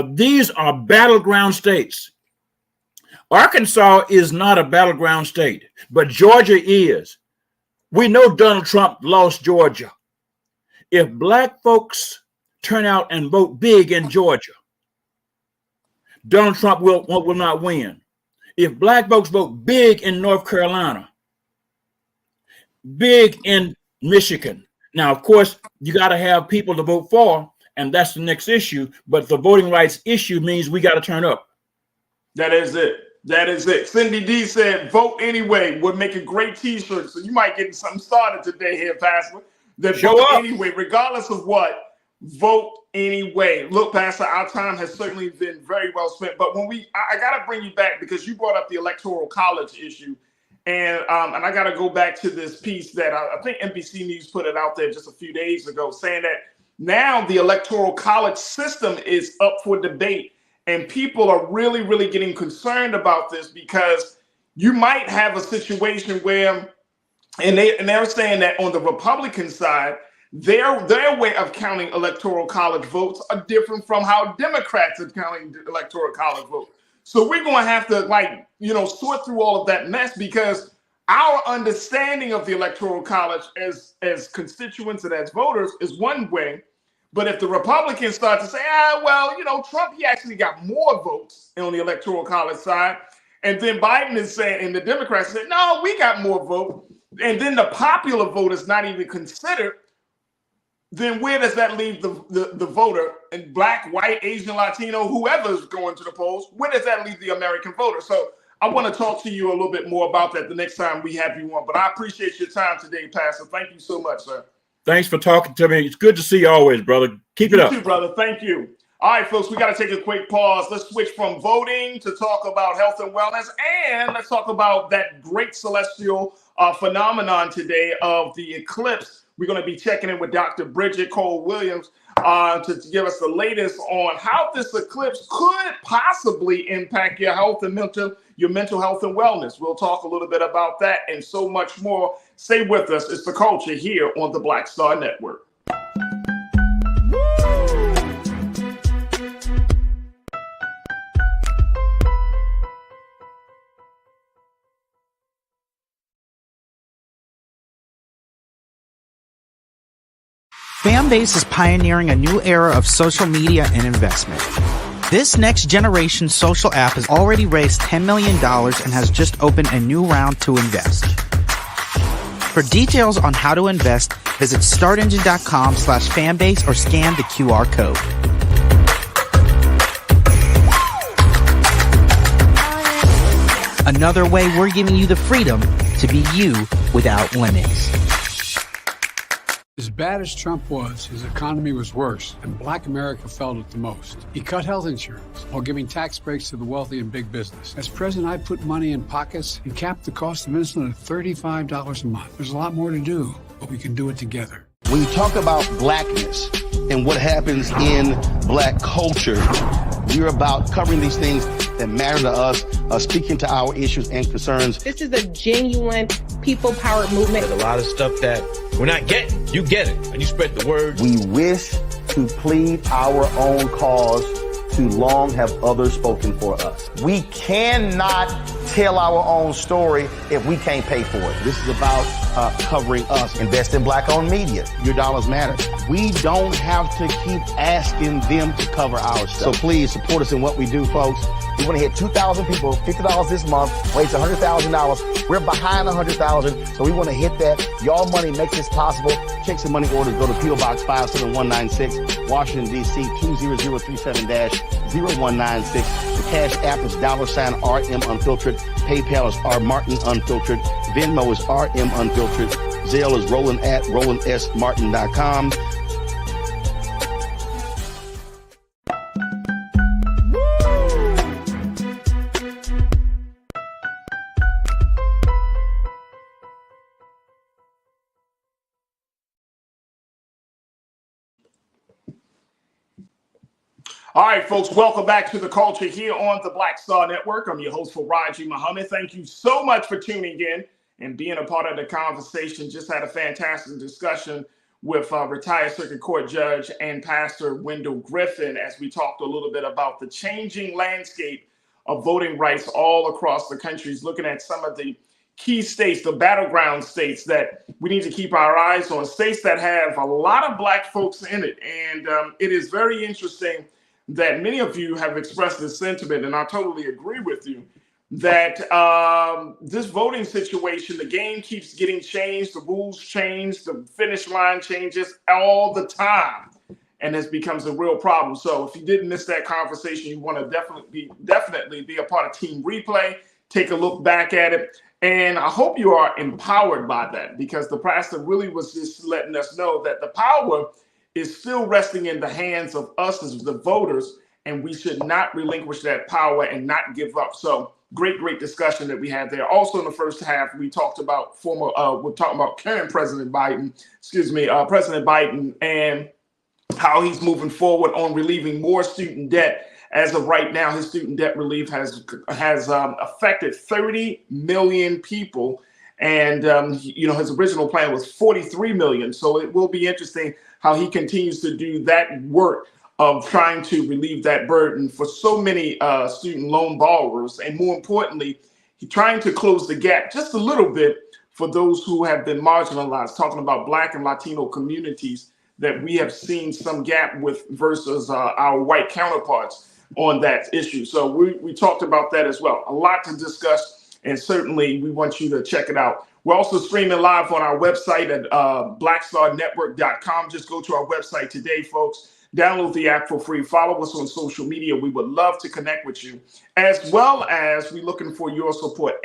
These are battleground states. Arkansas is not a battleground state, but Georgia is. We know Donald Trump lost Georgia. If Black folks turn out and vote big in Georgia, Donald Trump will not win. If Black folks vote big in North Carolina, big in Michigan, now, of course, you got to have people to vote for, and that's the next issue. But the voting rights issue means we got to turn up. That is it. That is it. Cindy D said, vote anyway would make a great t-shirt. So you might get something started today here, Pastor. That Show vote up. anyway, regardless of what, vote anyway. Look, Pastor, our time has certainly been very well spent. But when I got to bring you back because you brought up the Electoral College issue. And I got to go back to this piece that I think NBC News put it out there just a few days ago, saying that now the Electoral College system is up for debate. And people are really, really getting concerned about this because you might have a situation where, and they're saying that on the Republican side, their way of counting Electoral College votes are different from how Democrats are counting Electoral College votes. So we're going to have to, sort through all of that mess because our understanding of the Electoral College as constituents and as voters is one way. But if the Republicans start to say, Trump, he actually got more votes on the Electoral College side. And then Biden is saying, and the Democrats say, no, we got more votes. And then the popular vote is not even considered. Then where does that leave the voter, and black, white, Asian, Latino, whoever's going to the polls? Where does that leave the American voter? So I want to talk to you a little bit more about that the next time we have you on. But I appreciate your time today, Pastor. Thank you so much, sir. Thanks for talking to me. It's good to see you always, brother. Keep it up. You too, brother. Thank you. All right, folks, we got to take a quick pause. Let's switch from voting to talk about health and wellness, and let's talk about that great celestial phenomenon today of the eclipse. We're going to be checking in with Dr. Bridget Cole-Williams to give us the latest on how this eclipse could possibly impact your health and your mental health and wellness. We'll talk a little bit about that and so much more. Stay with us. It's The Culture here on the Black Star Network. Fanbase is pioneering a new era of social media and investment. This next generation social app has already raised $10 million and has just opened a new round to invest. For details on how to invest, visit startengine.com/fanbase or scan the QR code. Another way we're giving you the freedom to be you without limits. As bad as Trump was, his economy was worse, and black America felt it the most. He cut health insurance while giving tax breaks to the wealthy and big business. As president, I put money in pockets and capped the cost of insulin at $35 a month. There's a lot more to do, but we can do it together. When you talk about blackness and what happens in black culture, we're about covering these things that matter to us, speaking to our issues and concerns. This is a genuine people-powered movement. There's a lot of stuff that we're not getting. You get it, and you spread the word. We wish to plead our own cause. Too long have others spoken for us. We cannot tell our own story if we can't pay for it. This is about covering us. Invest in black-owned media. Your dollars matter. We don't have to keep asking them to cover our stuff. So please support us in what we do, folks. We want to hit 2,000 people, $50 this month, raise $100,000. We're behind 100,000, so we want to hit that. Y'all money makes this possible. Check some money orders. Go to P.O. Box 57196, Washington, D.C. 20037-0196. The Cash App is $RM Unfiltered. PayPal is R Martin Unfiltered. Venmo is RM Unfiltered. Zelle is Roland@RolandSMartin.com. All right, folks, welcome back to The Culture here on the Black Star Network. I'm your host, Farajii Muhammad. Thank you so much for tuning in and being a part of the conversation. Just had a fantastic discussion with retired Circuit Court Judge and Pastor Wendell Griffin as we talked a little bit about the changing landscape of voting rights all across the country. He's looking at some of the key states, the battleground states that we need to keep our eyes on, states that have a lot of black folks in it. And it is very interesting that many of you have expressed this sentiment, and I totally agree with you, that this voting situation, the game keeps getting changed, the rules change, the finish line changes all the time. and this becomes a real problem. So if you didn't miss that conversation, you want to definitely be a part of Team Replay. Take a look back at it. And I hope you are empowered by that, because the pastor really was just letting us know that the power is still resting in the hands of us as the voters, and we should not relinquish that power and not give up. So great discussion that we had there. Also in the first half, we talked about current President Biden, President Biden, and how he's moving forward on relieving more student debt. As of right now, his student debt relief has affected 30 million people, and his original plan was 43 million. So it will be interesting how he continues to do that work of trying to relieve that burden for so many student loan borrowers, and more importantly, he's trying to close the gap just a little bit for those who have been marginalized. Talking about Black and Latino communities that we have seen some gap with versus our white counterparts on that issue. So we talked about that as well. A lot to discuss, and certainly we want you to check it out. We're also streaming live on our website at blackstarnetwork.com. Just go to our website today, folks. Download the app for free. Follow us on social media. We would love to connect with you, as well as we're looking for your support.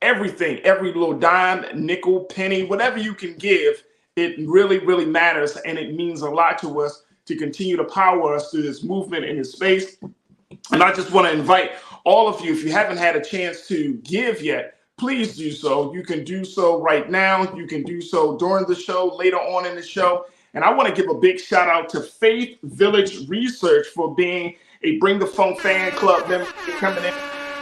Everything, every little dime, nickel, penny, whatever you can give, it really matters, and it means a lot to us to continue to power us through this movement in this space. And I just want to invite all of you, if you haven't had a chance to give yet, please do so. You can do so right now. You can do so during the show, later on in the show. And I want to give a big shout out to Faith Village Research for being a Bring the Phone fan club member, coming in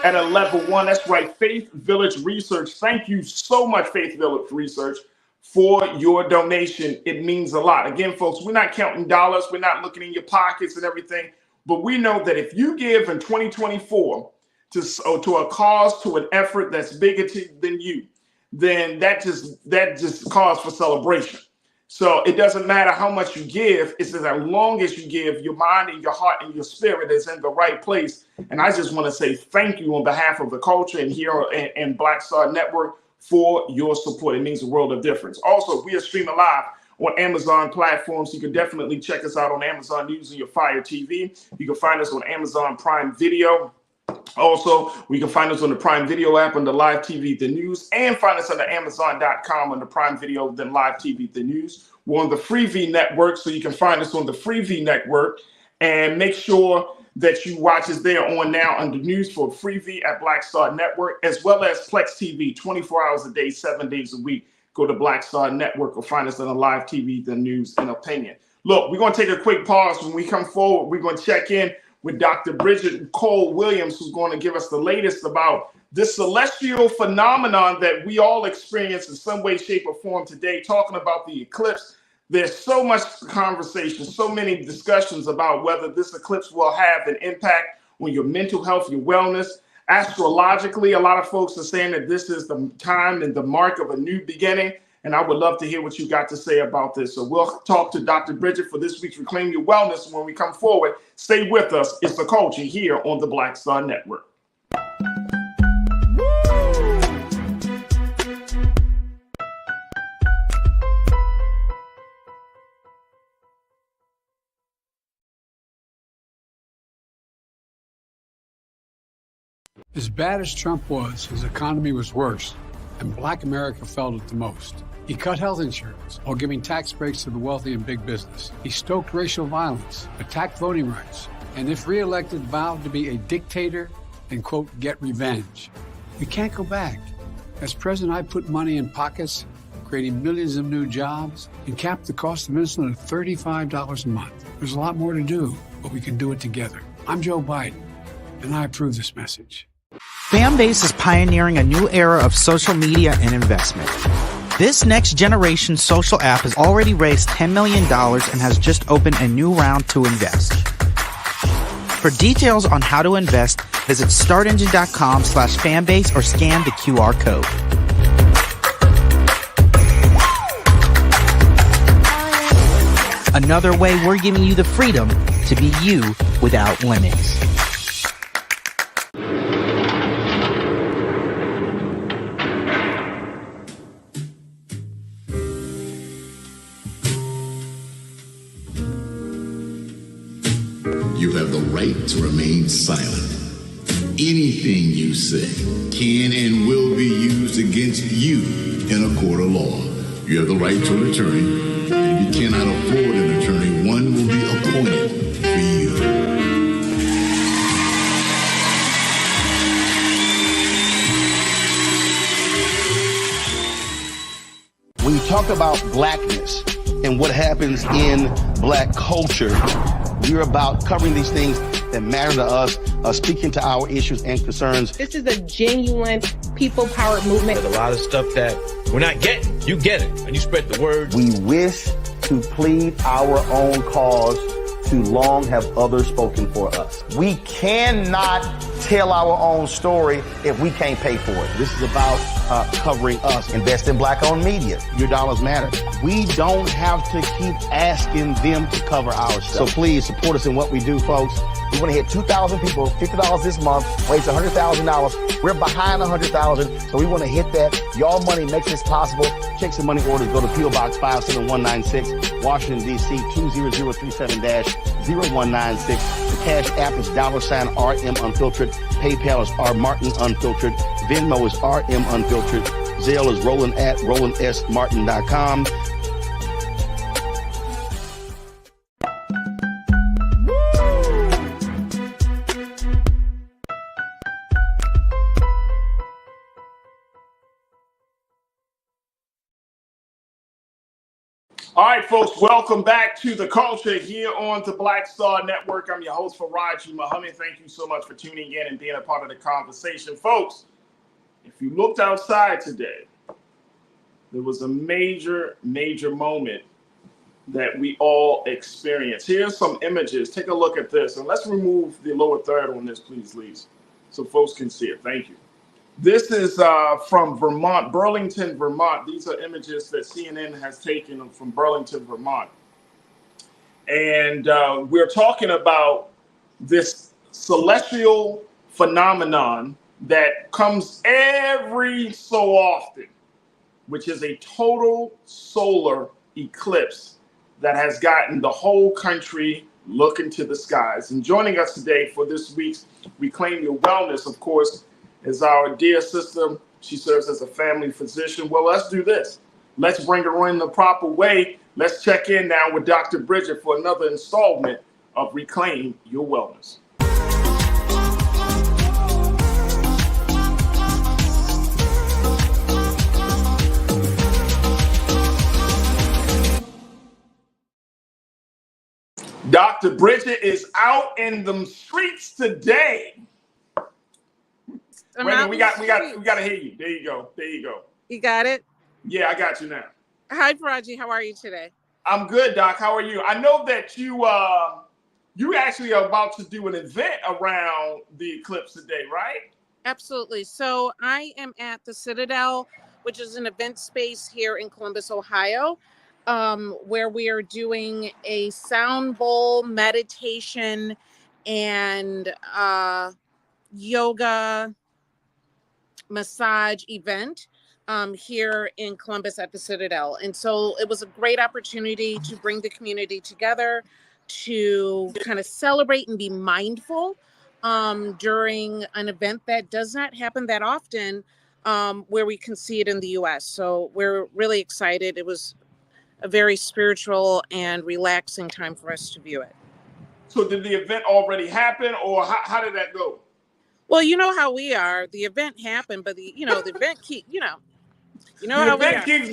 at a level 1. That's right, Faith Village Research. Thank you so much, Faith Village Research, for your donation. It means a lot. Again, folks, we're not counting dollars. We're not looking in your pockets and everything. But we know that if you give in 2024 to a cause, to an effort that's bigger than you, then that just cause for celebration. So it doesn't matter how much you give. It's as long as you give, your mind and your heart and your spirit is in the right place. And I just want to say thank you on behalf of the culture and here and Black Star Network for your support. It means a world of difference. Also, we are streaming live on Amazon platforms. You can definitely check us out on Amazon using your Fire TV. You can find us on Amazon Prime Video. Also, we can find us on the Prime Video app on the Live TV The News, and find us on the Amazon.com on the Prime Video, then Live TV The News. We're on the Freevee Network, so you can find us on the Freevee Network, and make sure that you watch us there on now under news for Freevee at Black Star Network, as well as Plex TV, 24 hours a day, 7 days a week. Go to Black Star Network or find us on the Live TV The News and Opinion. Look, we're going to take a quick pause. When we come forward, we're going to check in with Dr. Bridget Cole Williams, who's going to give us the latest about this celestial phenomenon that we all experience in some way, shape, or form today, talking about the eclipse. There's so much conversation, so many discussions about whether this eclipse will have an impact on your mental health, your wellness. Astrologically, a lot of folks are saying that this is the time and the mark of a new beginning. And I would love to hear what you got to say about this. So we'll talk to Dr. Bridget for this week's Reclaim Your Wellness. When we come forward, stay with us. It's The Culture here on the Black Star Network. As bad as Trump was, his economy was worse, and Black America felt it the most. He cut health insurance while giving tax breaks to the wealthy and big business. He stoked racial violence, attacked voting rights, and if reelected, vowed to be a dictator and, quote, get revenge. We can't go back. As president, I put money in pockets, creating millions of new jobs, and capped the cost of insulin at $35 a month. There's a lot more to do, but we can do it together. I'm Joe Biden, and I approve this message. Fanbase is pioneering a new era of social media and investment. This next generation social app has already raised $10 million and has just opened a new round to invest. For details on how to invest, visit startengine.com/fanbase or scan the QR code. Another way we're giving you the freedom to be you without limits. right to remain silent. Anything you say can and will be used against you in a court of law. You have the right to an attorney, and if you cannot afford an attorney, one will be appointed for you. When you talk about blackness and what happens in black culture, we're about covering these things that matter to us, speaking to our issues and concerns. This is a genuine people-powered movement. There's a lot of stuff that we're not getting. You get it, and you spread the word. We wish to plead our own cause. Too long have others spoken for us. We cannot tell our own story if we can't pay for it. This is about covering us. Invest in black-owned media. Your dollars matter. We don't have to keep asking them to cover our stuff. So please support us in what we do, folks. We want to hit 2,000 people, $50 this month, raise $100,000. We're behind 100,000, so we want to hit that. Y'all money makes this possible. Checks and money orders go to P.O. Box 57196, Washington, D.C. 20037-0196. The Cash App is $RM Unfiltered. PayPal is R Martin Unfiltered. Venmo is RM Unfiltered. Zelle is Roland at RolandSMartin.com. All right, folks, welcome back to The Culture here on the Black Star Network. I'm your host, Farajii Muhammad. Thank you so much for tuning in and being a part of the conversation. Folks, if you looked outside today, there was a major, major moment that we all experienced. Here's some images. Take a look at this. And let's remove the lower third on this, please, Lise, so folks can see it. Thank you. This is from Vermont, Burlington, Vermont. These are images that CNN has taken from Burlington, Vermont. And we're talking about this celestial phenomenon that comes every so often, which is a total solar eclipse that has gotten the whole country looking to the skies. And joining us today for this week's Reclaim Your Wellness, of course, is our dear sister. She serves as a family physician. Well, let's do this. Let's bring her in the proper way. Let's check in now with Dr. Bridget for another installment of Reclaim Your Wellness. Dr. Bridget is out in the streets today. Wait, we got to hear you. There you go. You got it? Yeah, I got you now. Hi, Farajii. How are you today? I'm good, Doc. How are you? I know that you actually are about to do an event around the eclipse today, right? Absolutely. So I am at the Citadel, which is an event space here in Columbus, Ohio, where we are doing a sound bowl meditation and yoga massage event here in Columbus at the Citadel. And so it was a great opportunity to bring the community together to kind of celebrate and be mindful during an event that does not happen that often, where we can see it in the US. So we're really excited. It was a very spiritual and relaxing time for us to view it. So did the event already happen, or how did that go? Well, you know how we are. The event happened, but the event keeps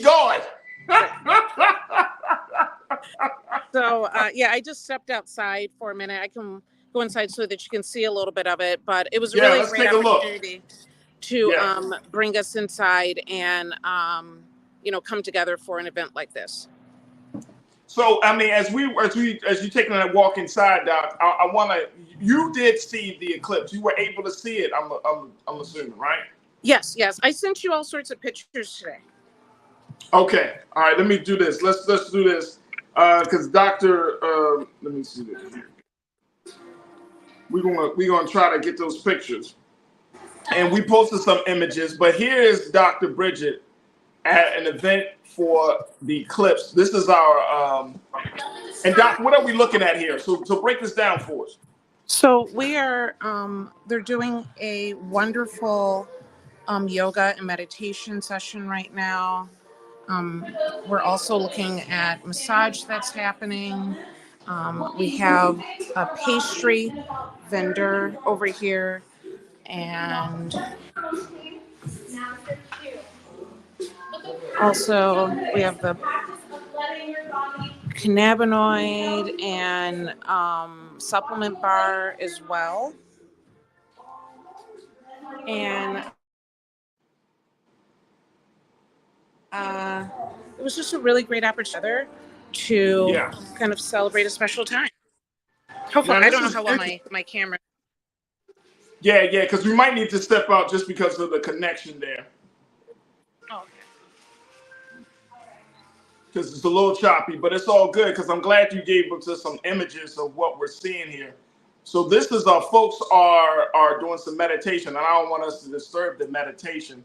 going. So I just stepped outside for a minute. I can go inside so that you can see a little bit of it. But it was a really great opportunity to bring us inside and come together for an event like this. So, I mean, as you taking that walk inside, Doc, I want to. You did see the eclipse. You were able to see it. I'm assuming, right? Yes. I sent you all sorts of pictures today. Okay. All right. Let me do this. Let's do this. Because Doctor, let me see this here. We're gonna try to get those pictures, and we posted some images. But here is Dr. Bridget at an event for the eclipse. This is our and Doc, what are we looking at here? So break this down for us. So we are, they're doing a wonderful yoga and meditation session right now. We're also looking at massage that's happening. We have a pastry vendor over here, and also we have the cannabinoid and supplement bar as well. And it was just a really great opportunity to kind of celebrate a special time. Hopefully, I don't know how well my camera. Yeah, because we might need to step out just because of the connection there. Oh, okay. Because it's a little choppy, but it's all good because I'm glad you gave us just some images of what we're seeing here. So this is folks are doing some meditation, and I don't want us to disturb the meditation.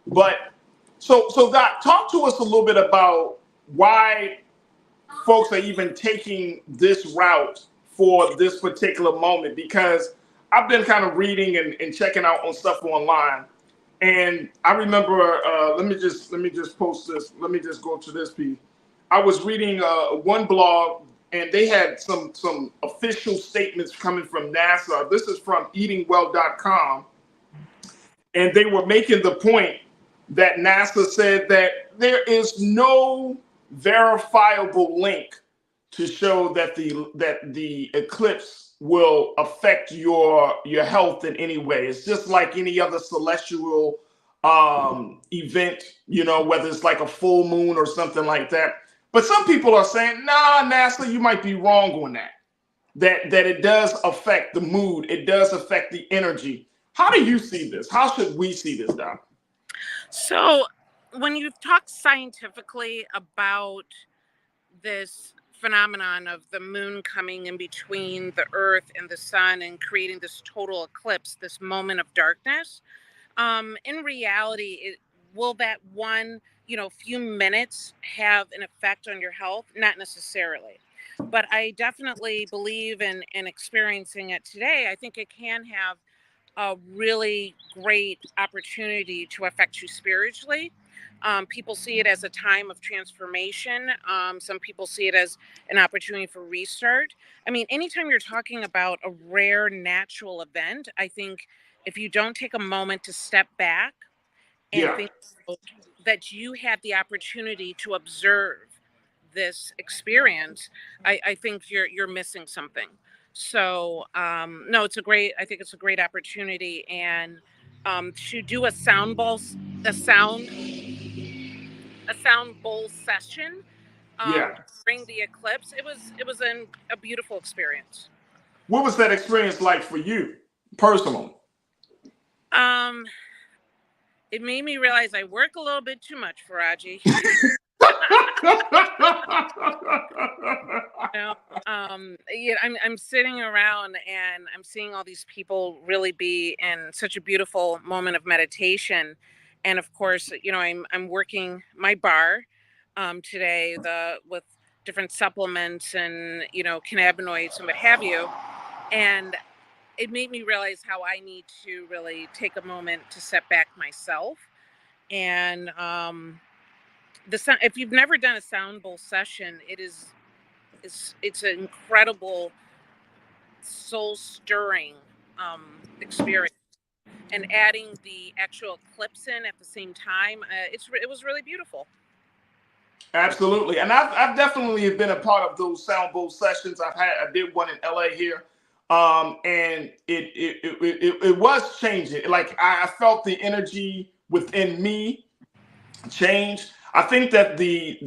But so Doc, talk to us a little bit about why folks are even taking this route for this particular moment, because I've been kind of reading and checking out on stuff online. And I remember, let me just post this. Let me just go to this piece. I was reading one blog, and they had some official statements coming from NASA. This is from eatingwell.com. And they were making the point that NASA said that there is no verifiable link to show that the eclipse will affect your health in any way. It's just like any other celestial event, whether it's like a full moon or something like that. But some people are saying, nah, NASA, you might be wrong on that. That it does affect the mood. It does affect the energy. How do you see this? How should we see this, Doc? So when you talk scientifically about this phenomenon of the moon coming in between the earth and the sun and creating this total eclipse, this moment of darkness, in reality, will that one, few minutes have an effect on your health? Not necessarily. But I definitely believe in experiencing it today. I think it can have a really great opportunity to affect you spiritually. People see it as a time of transformation. Some people see it as an opportunity for restart. I mean, anytime you're talking about a rare natural event, I think if you don't take a moment to step back and think that you had the opportunity to observe this experience, I think you're missing something. So no, I think it's a great opportunity, and to do a sound bowl session during the eclipse, it was a beautiful experience. What was that experience like for you personally? It made me realize I work a little bit too much, Farajii. I'm sitting around and I'm seeing all these people really be in such a beautiful moment of meditation, and of course, I'm working my bar today with different supplements and cannabinoids and what have you, and it made me realize how I need to really take a moment to step back myself. And if you've never done a sound bowl session, it's an incredible soul stirring experience, and adding the actual eclipse in at the same time, it was really beautiful. Absolutely, and I've definitely been a part of those sound bowl sessions. I did one in LA here, and it was changing. Like I felt the energy within me change. I think that the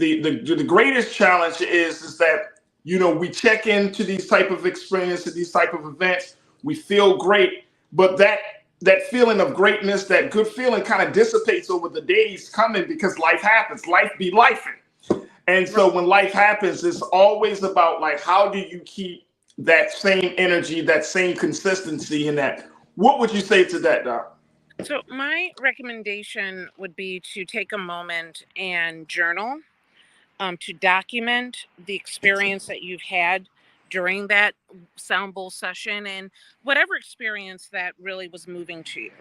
greatest challenge is that we check into these type of experiences, these type of events, we feel great, but that feeling of greatness, that good feeling, kind of dissipates over the days coming because life happens. Life be lifing. And so when life happens, it's always about like, how do you keep that same energy, that same consistency in that? What would you say to that, Doc? So my recommendation would be to take a moment and journal, to document the experience that you've had during that sound bowl session and whatever experience that really was moving to you,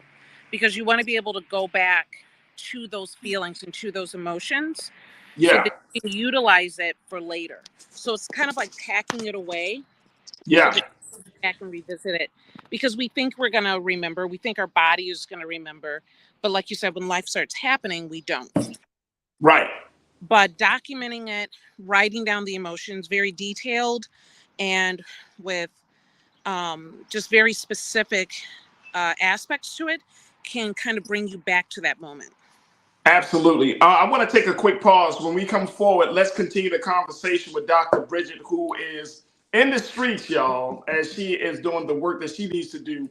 because you want to be able to go back to those feelings and to those emotions so that you can utilize it for later. So it's kind of like packing it away so that you can go back and revisit it, because we think we're going to remember, we think our body is going to remember, but like you said, when life starts happening, we don't. Right. But documenting it, writing down the emotions, very detailed and with just very specific aspects to it, can kind of bring you back to that moment. Absolutely. I want to take a quick pause. When we come forward, let's continue the conversation with Dr. Bridget, who is in the streets, y'all, as she is doing the work that she needs to do,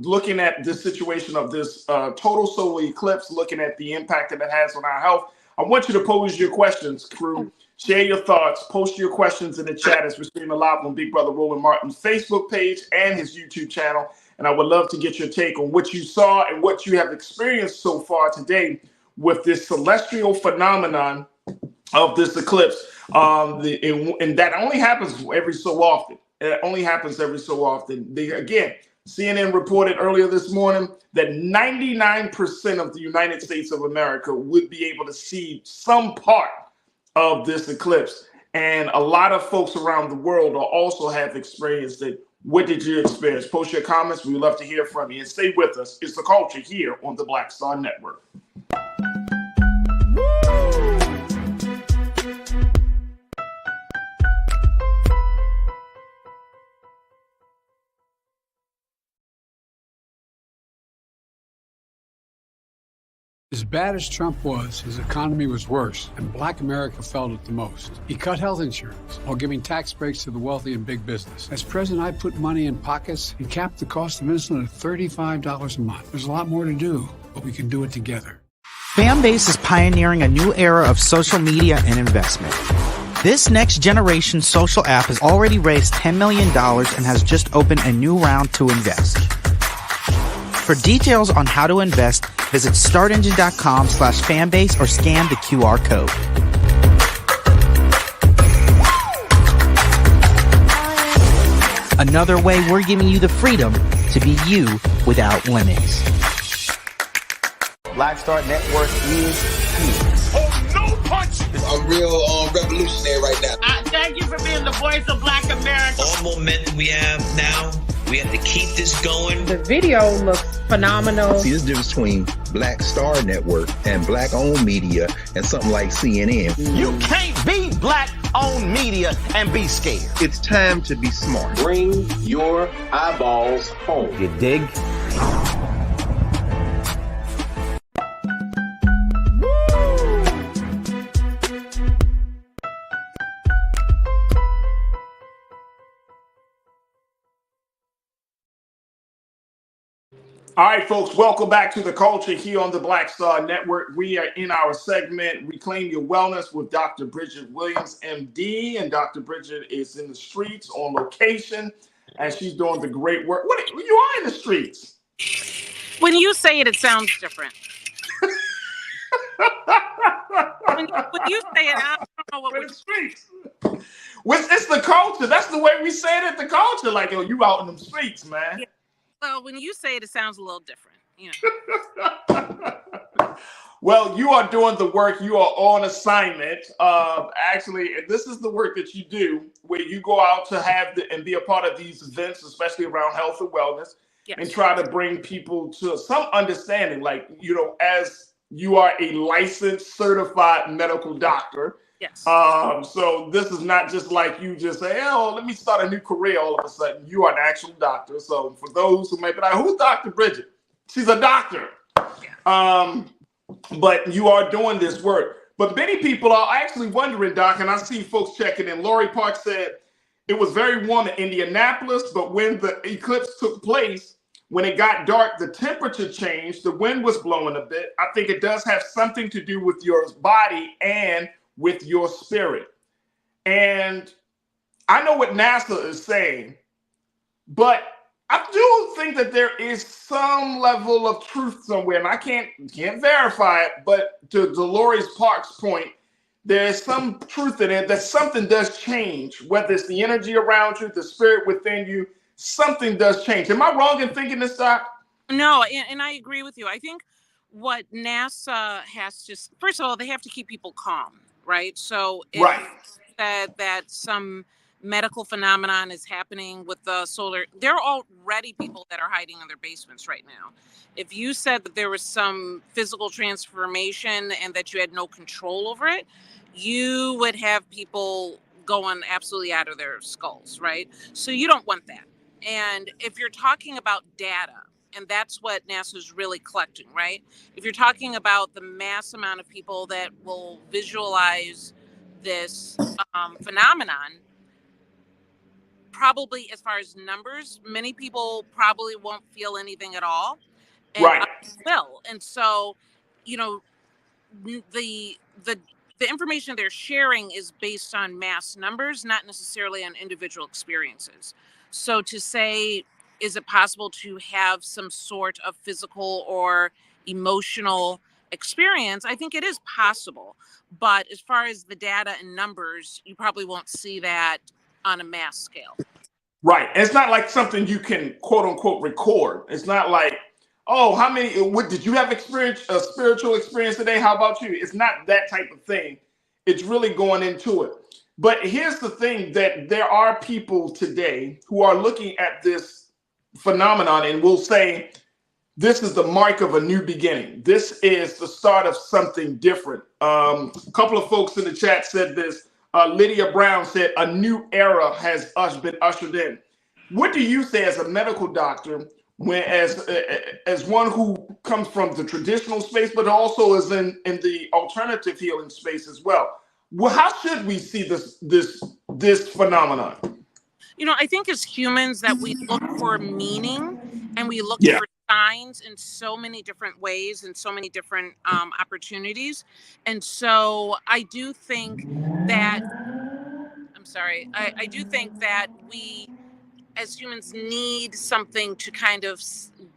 looking at this situation of this total solar eclipse, looking at the impact that it has on our health. I want you to pose your questions, crew. Share your thoughts. Post your questions in the chat as we're streaming live on Big Brother Roland Martin's Facebook page and his YouTube channel. And I would love to get your take on what you saw and what you have experienced so far today with this celestial phenomenon of this eclipse. And that only happens every so often. It only happens every so often. Again, CNN reported earlier this morning that 99% of the United States of America would be able to see some part of this eclipse. And a lot of folks around the world also have experienced it. What did you experience? Post your comments. We would love to hear from you. And stay with us. It's The Culture here on the Black Star Network. As bad as Trump was, his economy was worse, and Black America felt it the most. He cut health insurance while giving tax breaks to the wealthy and big business. As president, I put money in pockets and capped the cost of insulin at $35 a month. There's a lot more to do, but we can do it together. Fanbase is pioneering a new era of social media and investment. This next generation social app has already raised $10 million and has just opened a new round to invest. For details on how to invest, visit startengine.com/fanbase or scan the QR code. Another way we're giving you the freedom to be you without limits. Black Star Network is here. Oh, no punch! I'm real revolutionary right now. Thank you for being the voice of Black America. All momentum we have now, we have to keep this going. The video looks phenomenal. See, there's a difference between Black Star Network and Black-owned media and something like CNN. You can't be Black-owned media and be scared. It's time to be smart. Bring your eyeballs home. You dig? All right, folks, welcome back to The Culture here on the Black Star Network. We are in our segment, Reclaim Your Wellness, with Dr. Bridget Williams, MD. And Dr. Bridget is in the streets on location, and she's doing the great work. You are in the streets. When you say it, it sounds different. when you say it, I don't know what we're streets. It's the culture. That's the way we say it at the culture. Like, yo, you out in them streets, man. Yeah. Well, when you say it, it sounds a little different. You know. Well, you are doing the work. You are on assignment. Actually, this is the work that you do, where you go out to have and be a part of these events, especially around health and wellness, and try to bring people to some understanding. Like, you know, as you are a licensed, certified medical doctor. Yes. So this is not just like you just say, oh, let me start a new career all of a sudden. You are an actual doctor. So for those who may be like, who's Dr. Bridget? She's a doctor. Yeah. But you are doing this work. But many people are actually wondering, Doc, and I see folks checking in. Lori Park said it was very warm in Indianapolis, but when the eclipse took place, when it got dark, the temperature changed. The wind was blowing a bit. I think it does have something to do with your body and with your spirit. And I know what NASA is saying, but I do think that there is some level of truth somewhere, and I can't verify it, but to Dolores Park's point, there's some truth in it that something does change, whether it's the energy around you, the spirit within you, something does change. Am I wrong in thinking this, Doc? No, and I agree with you. I think what NASA has to, first of all, they have to keep people calm, right? So if Right. that some medical phenomenon is happening with the solar, there are already people that are hiding in their basements right now. If you said that there was some physical transformation and that you had no control over it, you would have people going absolutely out of their skulls, right? So you don't want that. And if you're talking about data, and that's what NASA's really collecting, right? If you're talking about the mass amount of people that will visualize this phenomenon, probably as far as numbers, many people probably won't feel anything at all, and Right. others will. And so, you know, the the information they're sharing is based on mass numbers, not necessarily on individual experiences. So to say, is it possible to have some sort of physical or emotional experience? I think it is possible. But as far as the data and numbers, you probably won't see that on a mass scale. Right. It's not like something you can quote unquote record. It's not like, oh, how many, what did you have a spiritual experience today? How about you? It's not that type of thing. It's really going into it. But here's the thing, that there are people today who are looking at this phenomenon and will say, this is the mark of a new beginning. This is the start of something different. A couple of folks in the chat said this. Lydia Brown said, a new era has been ushered in. What do you say as a medical doctor, when as one who comes from the traditional space, but also is in the alternative healing space as well? Well, how should we see this phenomenon? You know, I think as humans that we look for meaning and we look Yeah. for signs in so many different ways and so many different opportunities. And so I do think that, I do think that we as humans need something to kind of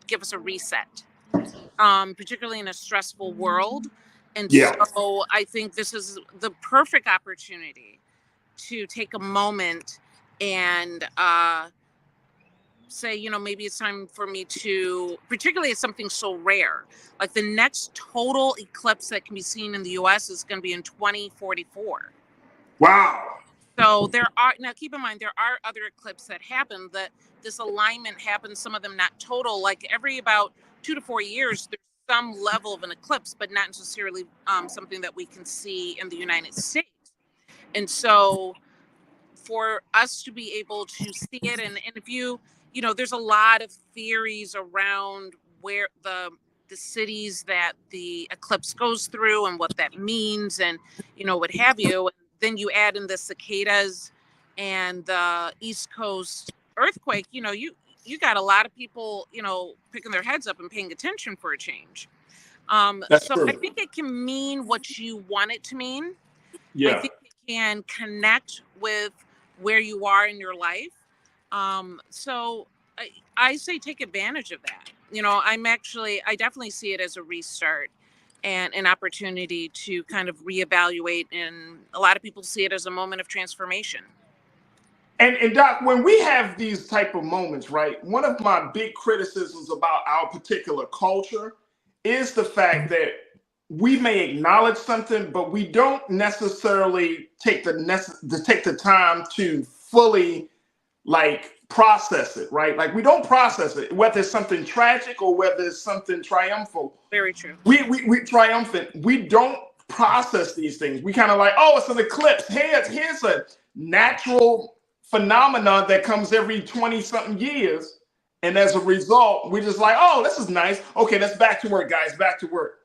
give us a reset, particularly in a stressful world. And Yeah. so I think this is the perfect opportunity to take a moment and say, you know, maybe it's time for me to, particularly as something so rare, like the next total eclipse that can be seen in the US is going to be in 2044. Wow. So there are, now keep in mind, there are other eclipses that happen, that this alignment happens, some of them not total, like every about 2 to 4 years, there's some level of an eclipse, but not necessarily something that we can see in the United States. And so for us to be able to see it, and if you know, there's a lot of theories around where the cities that the eclipse goes through and what that means, and you know, what have you. And then you add in the cicadas and the East Coast earthquake, you know, you got a lot of people, you know, picking their heads up and paying attention for a change. So true. I think it can mean what you want it to mean. Yeah. I think it can connect with where you are in your life. So I say take advantage of that. You know, I definitely see it as a restart and an opportunity to kind of reevaluate. And a lot of people see it as a moment of transformation. And Doc, when we have these type of moments, right, one of my big criticisms about our particular culture is the fact that we may acknowledge something, but we don't necessarily take the time to fully like process it, right? Like we don't process it, whether it's something tragic or whether it's something triumphal. Very true. We triumphant. We don't process these things. We kind of like, oh, it's an eclipse. Here's a natural phenomenon that comes every 20 something years. And as a result, we're just like, oh, this is nice. Okay, let's back to work, guys, back to work.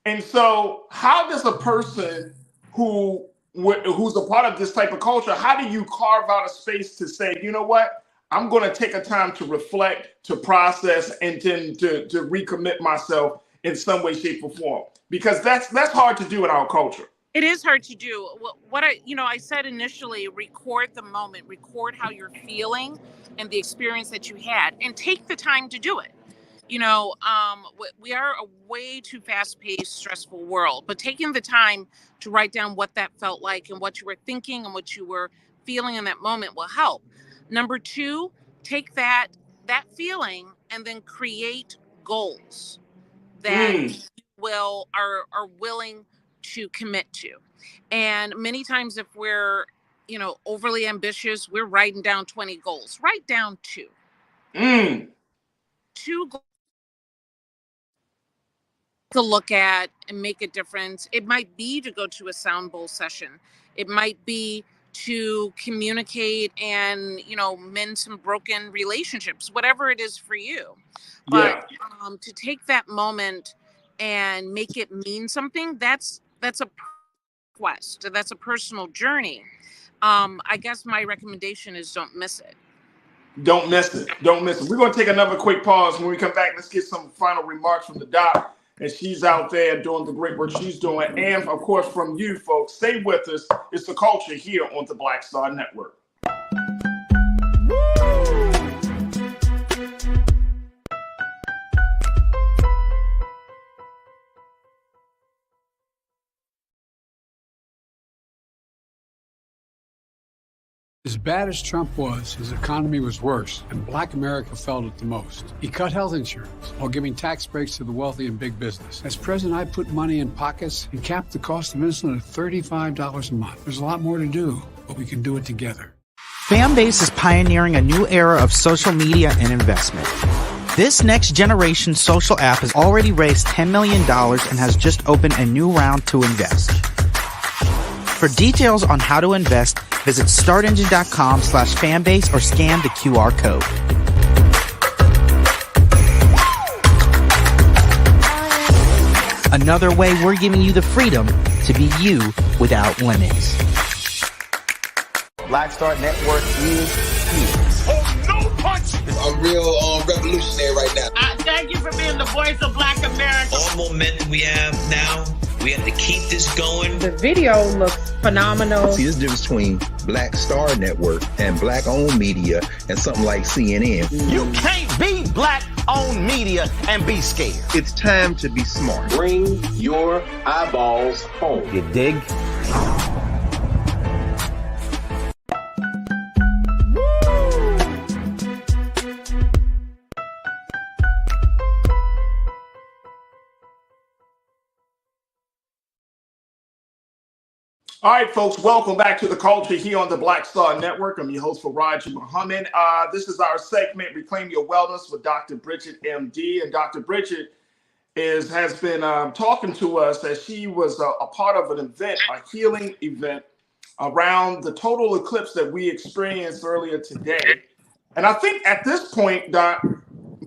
And so how does a person who's a part of this type of culture, how do you carve out a space to say, you know what, I'm going to take a time to reflect, to process, and then to recommit myself in some way, shape, or form? Because that's hard to do in our culture. It is hard to do. What I said initially, record the moment, record how you're feeling and the experience that you had, and take the time to do it. We are a way too fast-paced, stressful world, but taking the time to write down what that felt like and what you were thinking and what you were feeling in that moment will help. Number two, take that feeling and then create goals that you are willing to commit to. And many times if we're, overly ambitious, we're writing down 20 goals. Write down two. Two goals to look at and make a difference. It might be to go to a sound bowl session. It might be to communicate and, mend some broken relationships, whatever it is for you. But to take that moment and make it mean something, that's a quest. That's a personal journey. I guess my recommendation is don't miss it. Don't miss it. Don't miss it. We're going to take another quick pause. When we come back, let's get some final remarks from the doc. And she's out there doing the great work she's doing. And, of course, from you folks. Stay with us. It's The Culture here on the Black Star Network. As bad as Trump was, his economy was worse, and Black America felt it the most. He cut health insurance while giving tax breaks to the wealthy and big business. As president, I put money in pockets and capped the cost of insulin at $35 a month. There's a lot more to do, but we can do it together. Fanbase is pioneering a new era of social media and investment. This next generation social app has already raised $10 million and has just opened a new round to invest. For details on how to invest, visit startengine.com/fanbase or scan the QR code. Another way we're giving you the freedom to be you without limits. Black Star Network is here. Oh, no punch! I'm real revolutionary right now. Thank you for being the voice of Black America. All momentum we have now, we have to keep this going. The video looks phenomenal. See, there's a difference between Black Star Network and Black-owned media and something like CNN. You can't be Black-owned media and be scared. It's time to be smart. Bring your eyeballs home. You dig? All right, folks, welcome back to The Culture here on the Black Star Network. I'm your host, Farajii Muhammad. This is our segment, Reclaim Your Wellness, with Dr. Bridget, MD. And Dr. Bridget has been talking to us as she was a part of an event, a healing event around the total eclipse that we experienced earlier today. And I think at this point, Doc,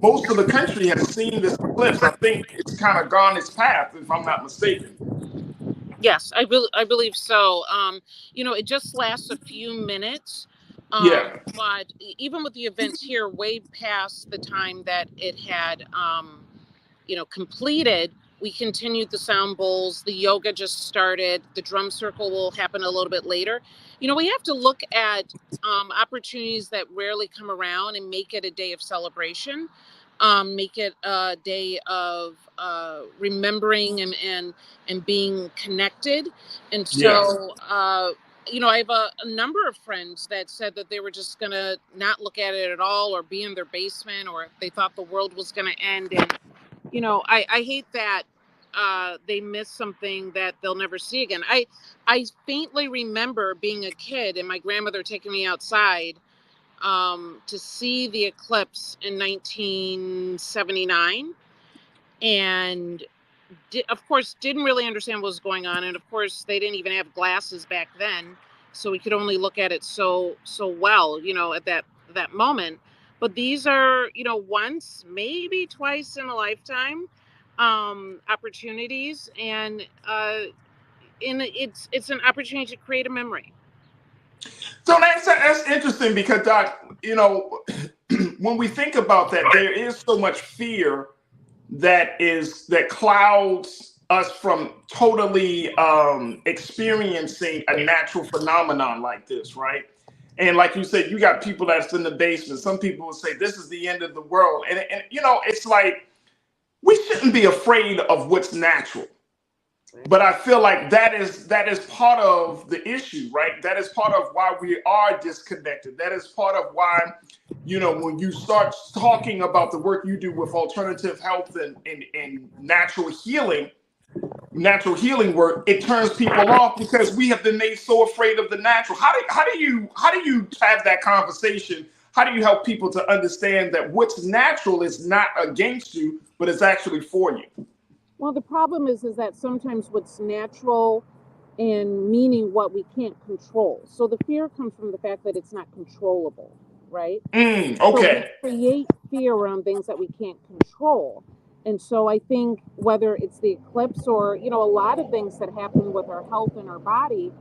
most of the country has seen this eclipse. I think it's kind of gone its path, if I'm not mistaken. Yes, I believe so. It just lasts a few minutes. But even with the events here, way past the time that it had, completed, we continued the sound bowls. The yoga just started. The drum circle will happen a little bit later. We have to look at opportunities that rarely come around and make it a day of celebration. Make it a day of remembering and being connected. And so, I have a number of friends that said that they were just going to not look at it at all or be in their basement, or they thought the world was going to end. And, I hate that they missed something that they'll never see again. I faintly remember being a kid and my grandmother taking me outside to see the eclipse in 1979, and of course didn't really understand what was going on, and of course they didn't even have glasses back then, so we could only look at it so well, at that moment. But these are, once, maybe twice in a lifetime opportunities, and it's an opportunity to create a memory. So that's interesting because, Doc, when we think about that, there is so much fear that clouds us from totally experiencing a natural phenomenon like this, right? And like you said, you got people that's in the basement. Some people will say this is the end of the world, and it's like we shouldn't be afraid of what's natural. But I feel like that is part of the issue, right? That is part of why we are disconnected. That is part of why, when you start talking about the work you do with alternative health and natural healing work, it turns people off because we have been made so afraid of the natural. How do you have that conversation? How do you help people to understand that what's natural is not against you, but it's actually for you? Well, the problem is that sometimes what's natural and meaning what we can't control. So the fear comes from the fact that it's not controllable, right? Okay. So we create fear around things that we can't control. And so I think whether it's the eclipse or, a lot of things that happen with our health and our body,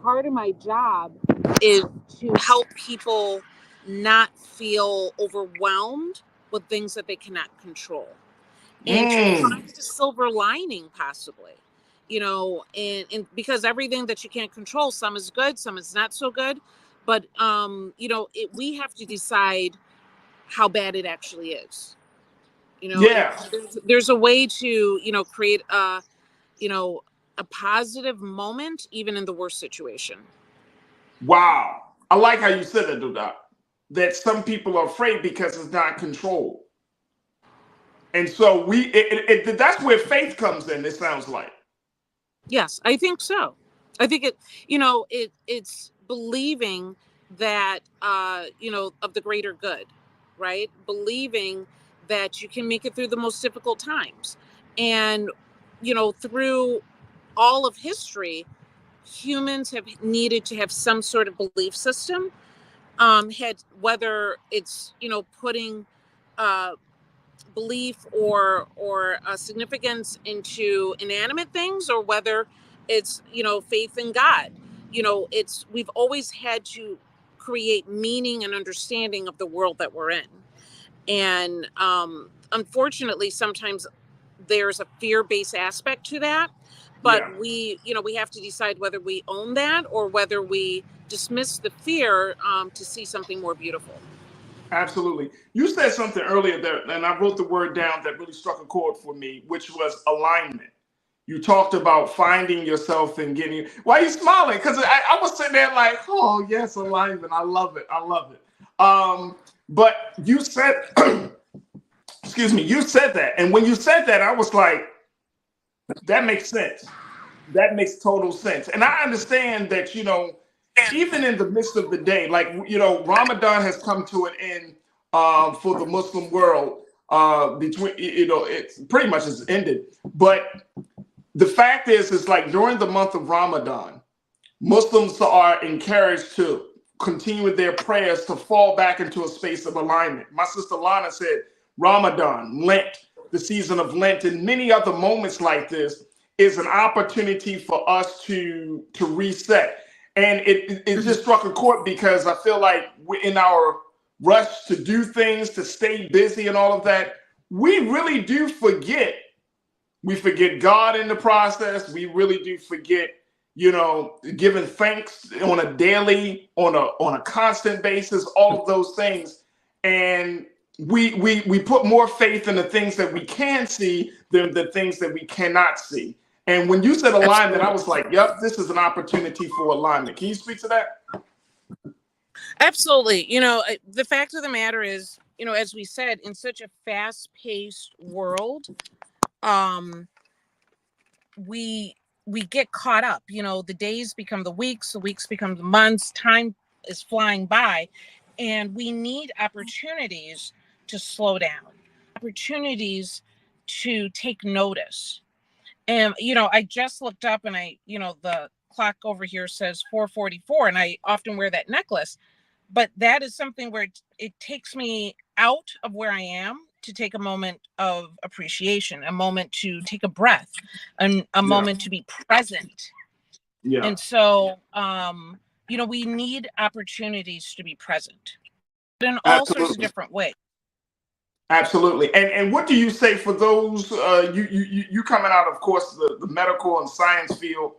part of my job is to help people not feel overwhelmed with things that they cannot control. And to find the silver lining, possibly, and because everything that you can't control, some is good, some is not so good, but we have to decide how bad it actually is. There's a way to create a positive moment even in the worst situation. Wow, I like how you said that, Duda. That some people are afraid because it's not controlled. And so that's where faith comes in, it sounds like. Yes, I think so. I think it's believing that, of the greater good, right? Believing that you can make it through the most difficult times. And, through all of history, humans have needed to have some sort of belief system, whether it's, putting, belief or significance into inanimate things, or whether it's faith in God. We've always had to create meaning and understanding of the world that we're in, and unfortunately sometimes there's a fear-based aspect to that, but we have to decide whether we own that or whether we dismiss the fear to see something more beautiful. Absolutely. You said something earlier there, and I wrote the word down that really struck a chord for me, which was alignment. You talked about finding yourself and getting. Why are you smiling? Because I was sitting there like, oh yes, alignment. I love it. I love it. But you said, excuse me, you said that, and when you said that, I was like, that makes sense. That makes total sense, and I understand that even in the midst of the day, like, Ramadan has come to an end for the Muslim world. It's pretty much has ended. But the fact is like during the month of Ramadan, Muslims are encouraged to continue with their prayers to fall back into a space of alignment. My sister Lana said Ramadan, Lent, the season of Lent, and many other moments like this is an opportunity for us to reset. And it just struck a chord because I feel like we're in our rush to do things, to stay busy and all of that. We really do forget. We forget God in the process. We really do forget, giving thanks on a daily, on a constant basis, all of those things. And we put more faith in the things that we can see than the things that we cannot see. And when you said alignment, I was like, yep, this is an opportunity for alignment. Can you speak to that? Absolutely. The fact of the matter is, as we said, in such a fast-paced world, we get caught up. The days become the weeks become the months, time is flying by, and we need opportunities to slow down, opportunities to take notice. And, I just looked up and the clock over here says 4:44, and I often wear that necklace, but that is something where it takes me out of where I am to take a moment of appreciation, a moment to take a breath, and a moment to be present. Yeah. And so, we need opportunities to be present in all sorts of different ways. Absolutely. And what do you say for those, you coming out, of course, the medical and science field,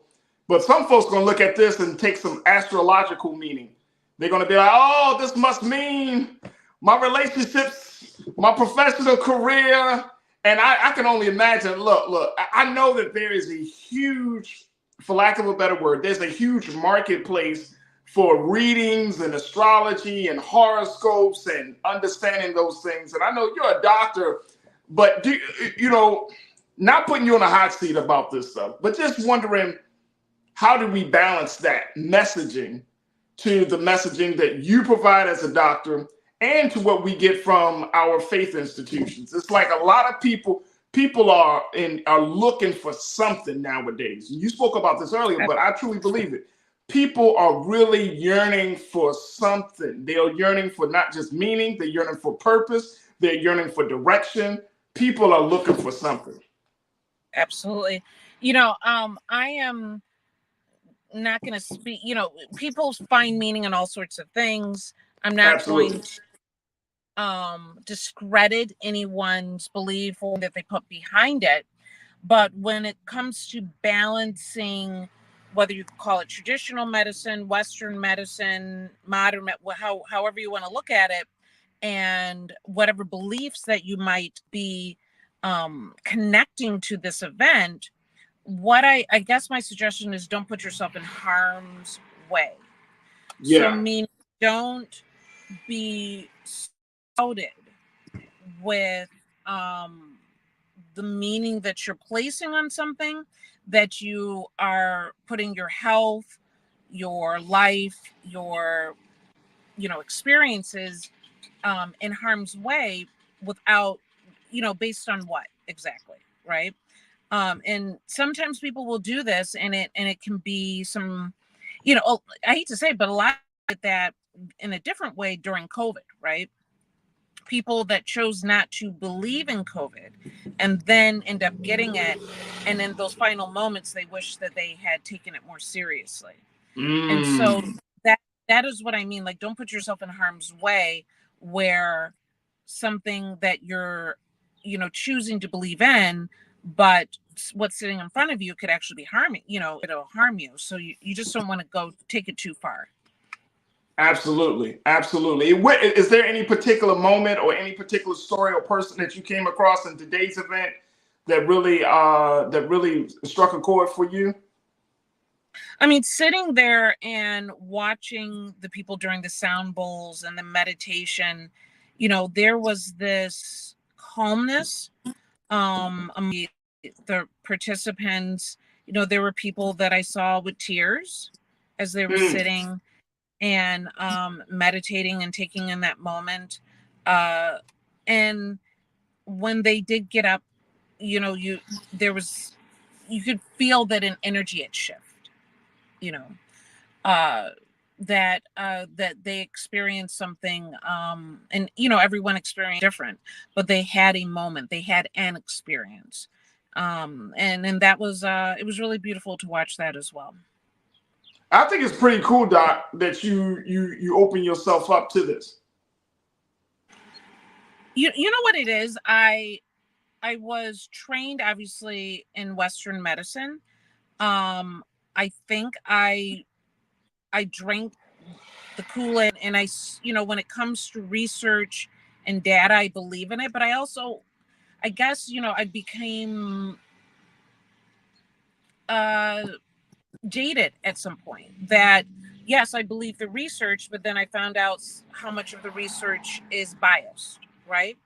but some folks are going to look at this and take some astrological meaning. They're going to be like, oh, this must mean my relationships, my professional career, And I can only imagine, look, I know that there is a huge, for lack of a better word, there's a huge marketplace for readings and astrology and horoscopes and understanding those things. And I know you're a doctor, but not putting you on a hot seat about this stuff, but just wondering, how do we balance that messaging to the messaging that you provide as a doctor and to what we get from our faith institutions? It's like a lot of people are looking for something nowadays. You spoke about this earlier, but I truly believe it. People are really yearning for something. They're yearning for not just meaning, they're yearning for purpose, they're yearning for direction. People are looking for something. Absolutely. I am not going to speak, people find meaning in all sorts of things. I'm not going to discredit anyone's belief or that they put behind it. But when it comes to balancing, whether you call it traditional medicine, Western medicine, modern, however you want to look at it, and whatever beliefs that you might be connecting to this event, what I guess my suggestion is, don't put yourself in harm's way. Yeah. So meaning, don't be clouded with the meaning that you're placing on something, that you are putting your health, your life, your experiences in harm's way without, based on what exactly, right? And sometimes people will do this, and it can be some, I hate to say it, but a lot of that in a different way during COVID, right? People that chose not to believe in COVID and then end up getting it, and in those final moments they wish that they had taken it more seriously. And so that is what I mean. Like, don't put yourself in harm's way where something that you're choosing to believe in, but what's sitting in front of you could actually be harming, it'll harm you. So you just don't want to go take it too far. Absolutely. Is there any particular moment or any particular story or person that you came across in today's event that really struck a chord for you? I mean, sitting there and watching the people during the sound bowls and the meditation, there was this calmness among the participants. There were people that I saw with tears as they were sitting and meditating and taking in that moment. And when they did get up, you could feel that an energy had shifted, that they experienced something, and everyone experienced different, but they had a moment, they had an experience, and that was it was really beautiful to watch that as well. I think it's pretty cool, Doc, that you open yourself up to this. You know what it is? I was trained obviously in Western medicine. I think I drank the Kool-Aid, and when it comes to research and data, I believe in it, but I also, I guess, I became jaded at some point, that yes, I believe the research, but then I found out how much of the research is biased, right?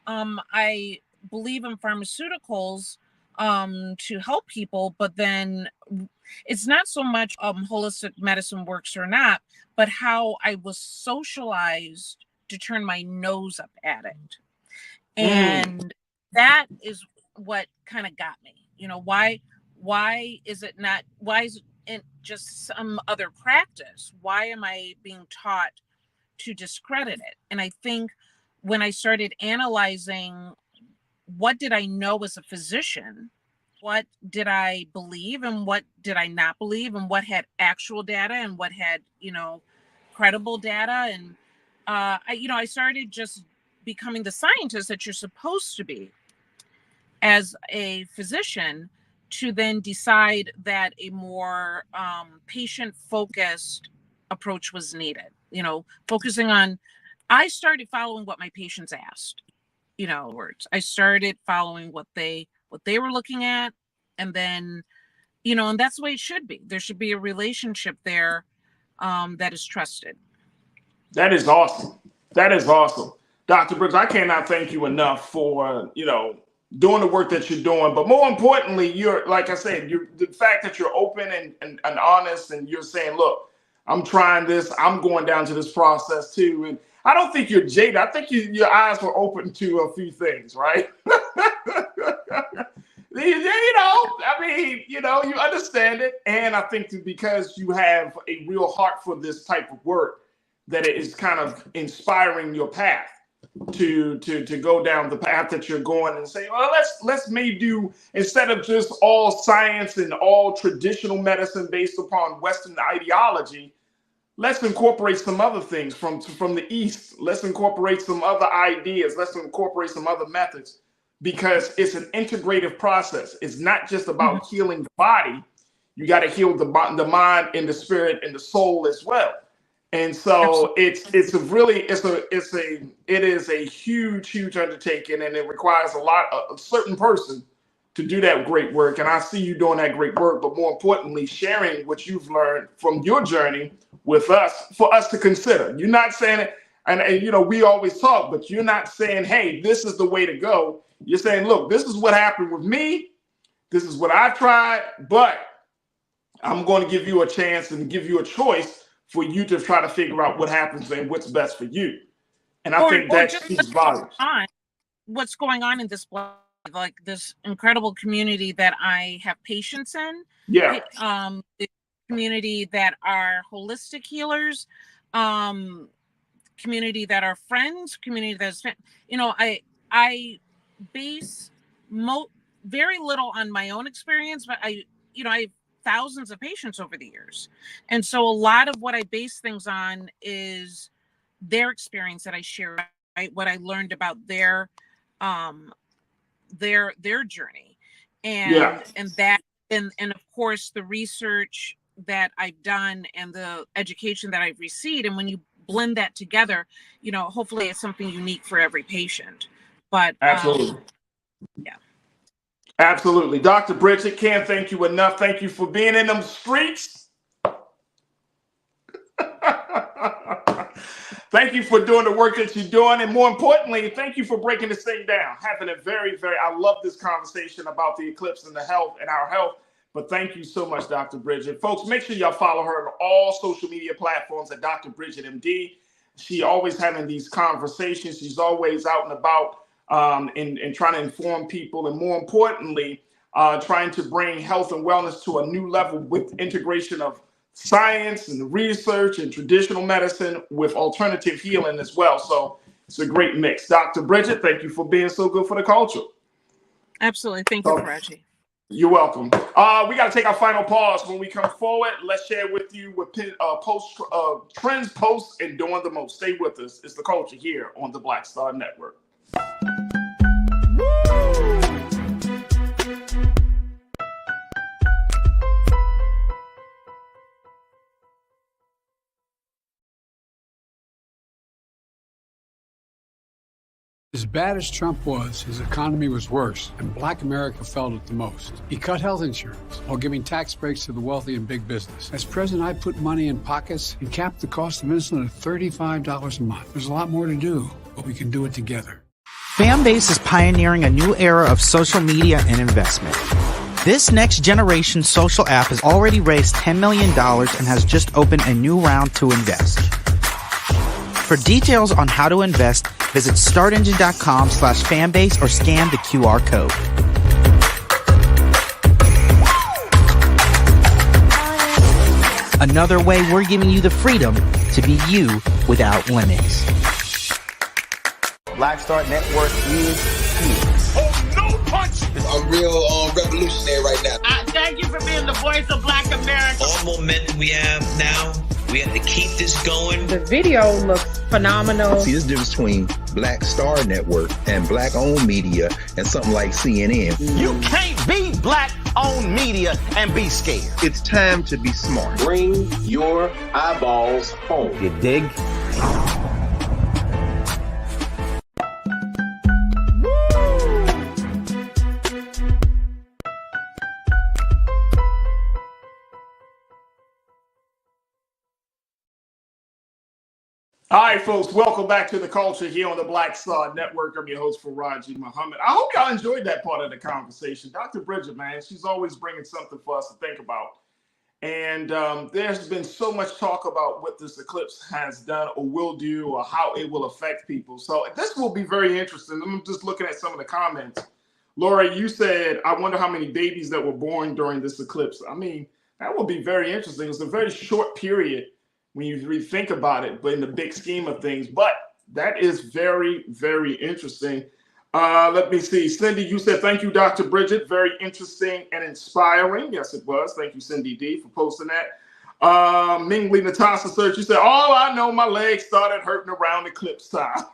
I believe in pharmaceuticals to help people, but then it's not so much holistic medicine works or not, but how I was socialized to turn my nose up at it. And that is what kind of got me. Why is it just some other practice? Why am I being taught to discredit it? And I think when I started analyzing, what did I know as a physician? What did I believe and what did I not believe, and what had actual data and what had, credible data? And I started just becoming the scientist that you're supposed to be as a physician, to then decide that a more patient-focused approach was needed. Focusing on, I started following what my patients asked. words. I started following what they were looking at, and then, and that's the way it should be. There should be a relationship there that is trusted. That is awesome. That is awesome. Dr. Brooks, I cannot thank you enough for, doing the work that you're doing. But more importantly, you're, like I said, the fact that you're open and honest, and you're saying, look, I'm trying this. I'm going down to this process too. And I don't think you're jaded. I think your eyes were open to a few things, right? You understand it. And I think that because you have a real heart for this type of work, that it is kind of inspiring your path to go down the path that you're going, and say, well, let's maybe do, instead of just all science and all traditional medicine based upon Western ideology, let's incorporate some other things from the East. Let's incorporate some other ideas. Let's incorporate some other methods, because it's an integrative process. It's not just about healing the body. You got to heal the mind and the spirit and the soul as well. And so it is a huge undertaking, and it requires a certain person to do that great work. And I see you doing that great work, but more importantly, sharing what you've learned from your journey with us, for us to consider. You're not saying it, and we always talk, but you're not saying, hey, this is the way to go. You're saying, look, this is what happened with me. This is what I've tried, but I'm going to give you a chance and give you a choice for you to try to figure out what happens and what's best for you. And I think that speaks volumes. What's going on in this, like this incredible community that I have patients in. Yeah. The community that are holistic healers, community that are friends, community that's, I base very little on my own experience, but I have thousands of patients over the years. And so a lot of what I base things on is their experience that I share, right? What I learned about their journey. And of course the research that I've done and the education that I've received. And when you blend that together, hopefully it's something unique for every patient. But absolutely. Yeah. Absolutely. Dr. Bridget, can't thank you enough. Thank you for being in them streets. Thank you for doing the work that you're doing. And more importantly, thank you for breaking this thing down. Having a I love this conversation about the eclipse and the health and our health. But thank you so much, Dr. Bridget. Folks, make sure y'all follow her on all social media platforms at Dr. Bridget MD. She always having these conversations. She's always out and about. And trying to inform people, and more importantly, trying to bring health and wellness to a new level with integration of science and research and traditional medicine with alternative healing as well. So it's a great mix. Dr. Bridget, thank you for being so good for the culture. Absolutely. Thank you, Farajii. You're welcome. We got to take our final pause. When we come forward, let's share with you what trends, posts, and doing the most. Stay with us. It's the culture here on the Black Star Network. As bad as Trump was, his economy was worse, and Black America felt it the most. He cut health insurance while giving tax breaks to the wealthy and big business. As president, I put money in pockets and capped the cost of insulin at $35 a month. There's a lot more to do, but we can do it together. Fanbase is pioneering a new era of social media and investment. This next generation social app has already raised $10 million and has just opened a new round to invest. For details on how to invest, visit startengine.com/fanbase or scan the QR code. Another way we're giving you the freedom to be you without limits. Black Star Network is here. Oh, no punch! I'm real revolutionary right now. Thank you for being the voice of Black America. All momentum we have now, we have to keep this going. The video looks phenomenal. See, there's a difference between Black Star Network and Black-owned media and something like CNN. You can't be Black-owned media and be scared. It's time to be smart. Bring your eyeballs home. You dig? All right, folks, welcome back to The Culture here on the Black Star Network. I'm your host, Farajii Muhammad. I hope y'all enjoyed that part of the conversation. Dr. Bridget, man, she's always bringing something for us to think about. And there's been so much talk about what this eclipse has done or will do or how it will affect people. So this will be very interesting. I'm just looking at some of the comments. Laura, you said, I wonder how many babies that were born during this eclipse. I mean, that will be very interesting. It's a very short period when you really think about it, but in the big scheme of things. But that is very, very interesting. Let me see. Cindy, you said, thank you, Dr. Bridget. Very interesting and inspiring. Yes, it was. Thank you, Cindy D, for posting that. Mingly Natasha Search, you said, oh, I know my legs started hurting around eclipse time.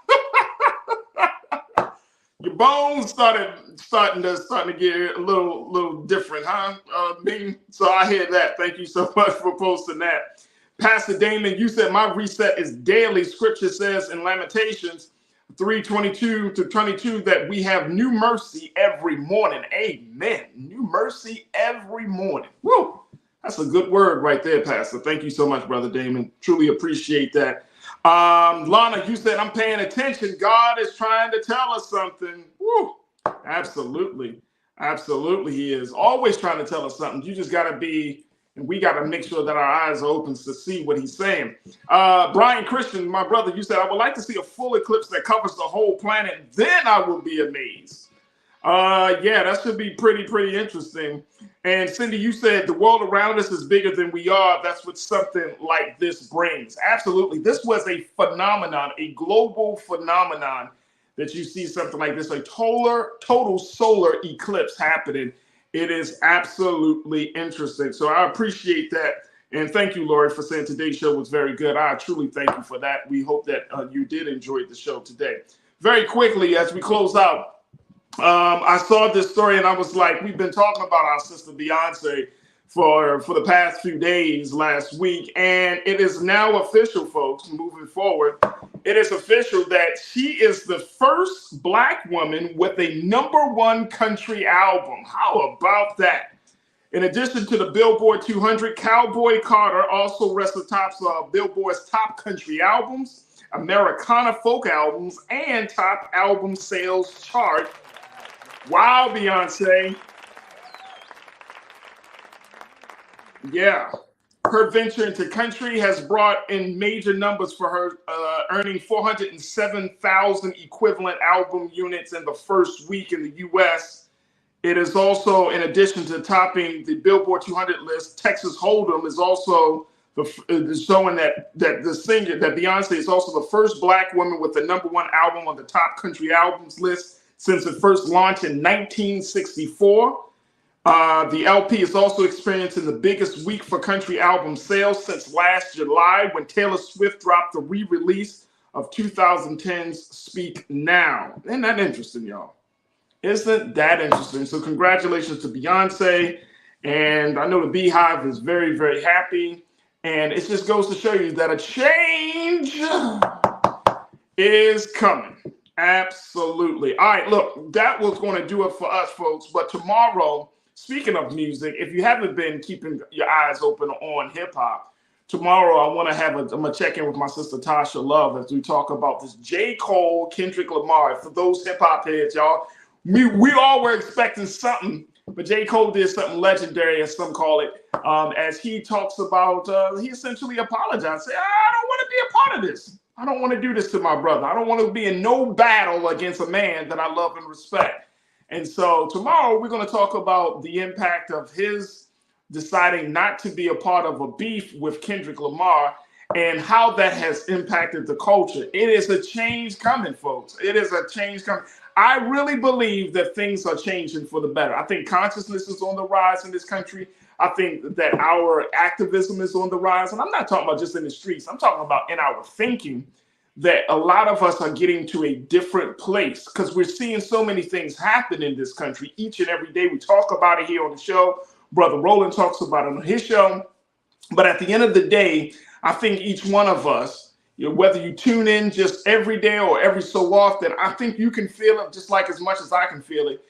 Your bones starting to get a little different, huh? Ming? So I hear that. Thank you so much for posting that. Pastor Damon, you said my reset is daily. Scripture says in Lamentations 3:22-22 that we have new mercy every morning. Amen. New mercy every morning. Woo! That's a good word right there, Pastor. Thank you so much, Brother Damon. Truly appreciate that. Lana, you said I'm paying attention. God is trying to tell us something. Woo! Absolutely. Absolutely, he is. Always trying to tell us something. You just got to be... And we got to make sure that our eyes are open to see what he's saying. Brian Christian, my brother, you said, I would like to see a full eclipse that covers the whole planet. Then I will be amazed. Yeah, that should be pretty interesting. And Cindy, you said the world around us is bigger than we are. That's what something like this brings. Absolutely. This was a phenomenon, a global phenomenon that you see something like this, a total solar eclipse happening. It is absolutely interesting. So I appreciate that. And thank you, Lori, for saying today's show was very good. I truly thank you for that. We hope that you did enjoy the show today. Very quickly, as we close out, I saw this story and I was like, we've been talking about our sister Beyonce for the past few days last week. And it is now official, folks, moving forward. It is official that she is the first Black woman with a #1 country album. How about that? In addition to the Billboard 200, Cowboy Carter also rests atop Billboard's top country albums, Americana folk albums, and top album sales chart. Wow, Beyonce. Yeah. Her venture into country has brought in major numbers for her, earning 407,000 equivalent album units in the first week in the U.S. It is also, in addition to topping the Billboard 200 list, Texas Hold'em is also showing that the singer, that Beyonce is also the first Black woman with the #1 album on the top country albums list since it first launched in 1964. The LP is also experiencing the biggest week for country album sales since last July when Taylor Swift dropped the re-release of 2010's Speak Now. Isn't that interesting, y'all? Isn't that interesting? So congratulations to Beyonce. And I know the Beehive is very, very happy. And it just goes to show you that a change is coming. Absolutely. All right, look, that was going to do it for us, folks. But tomorrow, speaking of music, if you haven't been keeping your eyes open on hip hop, tomorrow I'm gonna check in with my sister Tasha Love as we talk about this J. Cole, Kendrick Lamar. For those hip hop heads, y'all, we all were expecting something, but J. Cole did something legendary, as some call it, as he talks about, he essentially apologized, said, I don't want to be a part of this. I don't want to do this to my brother. I don't want to be in no battle against a man that I love and respect. And so tomorrow we're going to talk about the impact of his deciding not to be a part of a beef with Kendrick Lamar and how that has impacted the culture. It is a change coming, folks. It is a change coming. I really believe that things are changing for the better. I think consciousness is on the rise in this country. I think that our activism is on the rise. And I'm not talking about just in the streets. I'm talking about in our thinking, that a lot of us are getting to a different place because we're seeing so many things happen in this country each and every day. We talk about it here on the show. Brother Roland talks about it on his show. But at the end of the day, I think each one of us, whether you tune in just every day or every so often, I think you can feel it just like as much as I can feel it.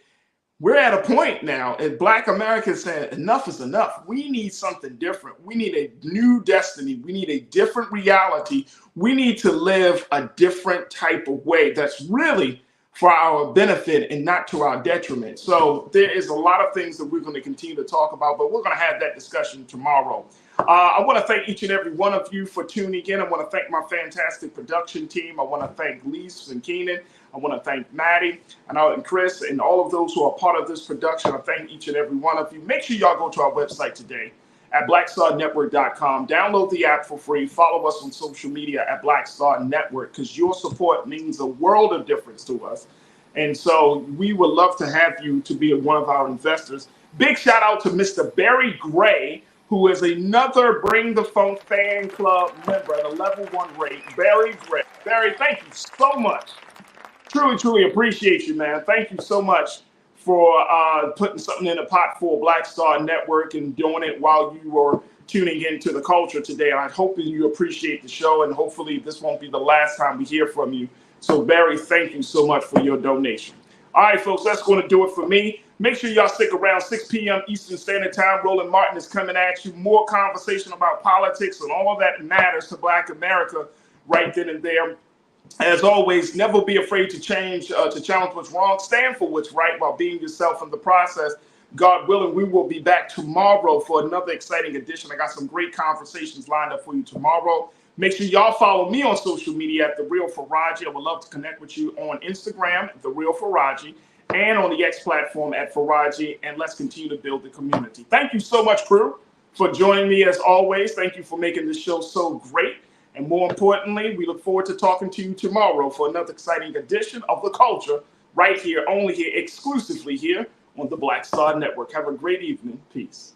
we're at a point now, and Black America is saying enough is enough. We need something different. We need a new destiny. We need a different reality. We need to live a different type of way that's really for our benefit and not to our detriment. So there is a lot of things that we're going to continue to talk about, but we're going to have that discussion tomorrow. I want to thank each and every one of you for tuning in. I want to thank my fantastic production team. I want to thank Lise and Keenan. I want to thank Maddie and Chris and all of those who are part of this production. I thank each and every one of you. Make sure y'all go to our website today at blackstarnetwork.com. Download the app for free. Follow us on social media at Black Star Network, because your support means a world of difference to us. And so we would love to have you to be one of our investors. Big shout out to Mr. Barry Gray, who is another Bring the Funk fan club member at a level 1 rate. Barry Gray. Barry, thank you so much. Truly, truly appreciate you, man. Thank you so much for putting something in the pot for Black Star Network and doing it while you were tuning into the culture today. I hope that you appreciate the show, and hopefully this won't be the last time we hear from you. So, Barry, thank you so much for your donation. All right, folks, that's going to do it for me. Make sure y'all stick around 6 p.m. Eastern Standard Time. Roland Martin is coming at you. More conversation about politics and all that matters to Black America right then and there. As always, never be afraid to challenge what's wrong. Stand for what's right while being yourself in the process. God willing, we will be back tomorrow for another exciting edition. I got some great conversations lined up for you tomorrow. Make sure y'all follow me on social media at The Real Farajii. I would love to connect with you on Instagram, The Real Farajii, and on the X platform at Farajii. And let's continue to build the community. Thank you so much, crew, for joining me as always. Thank you for making this show so great. And more importantly, we look forward to talking to you tomorrow for another exciting edition of The Culture right here, only here, exclusively here on the Black Star Network. Have a great evening. Peace.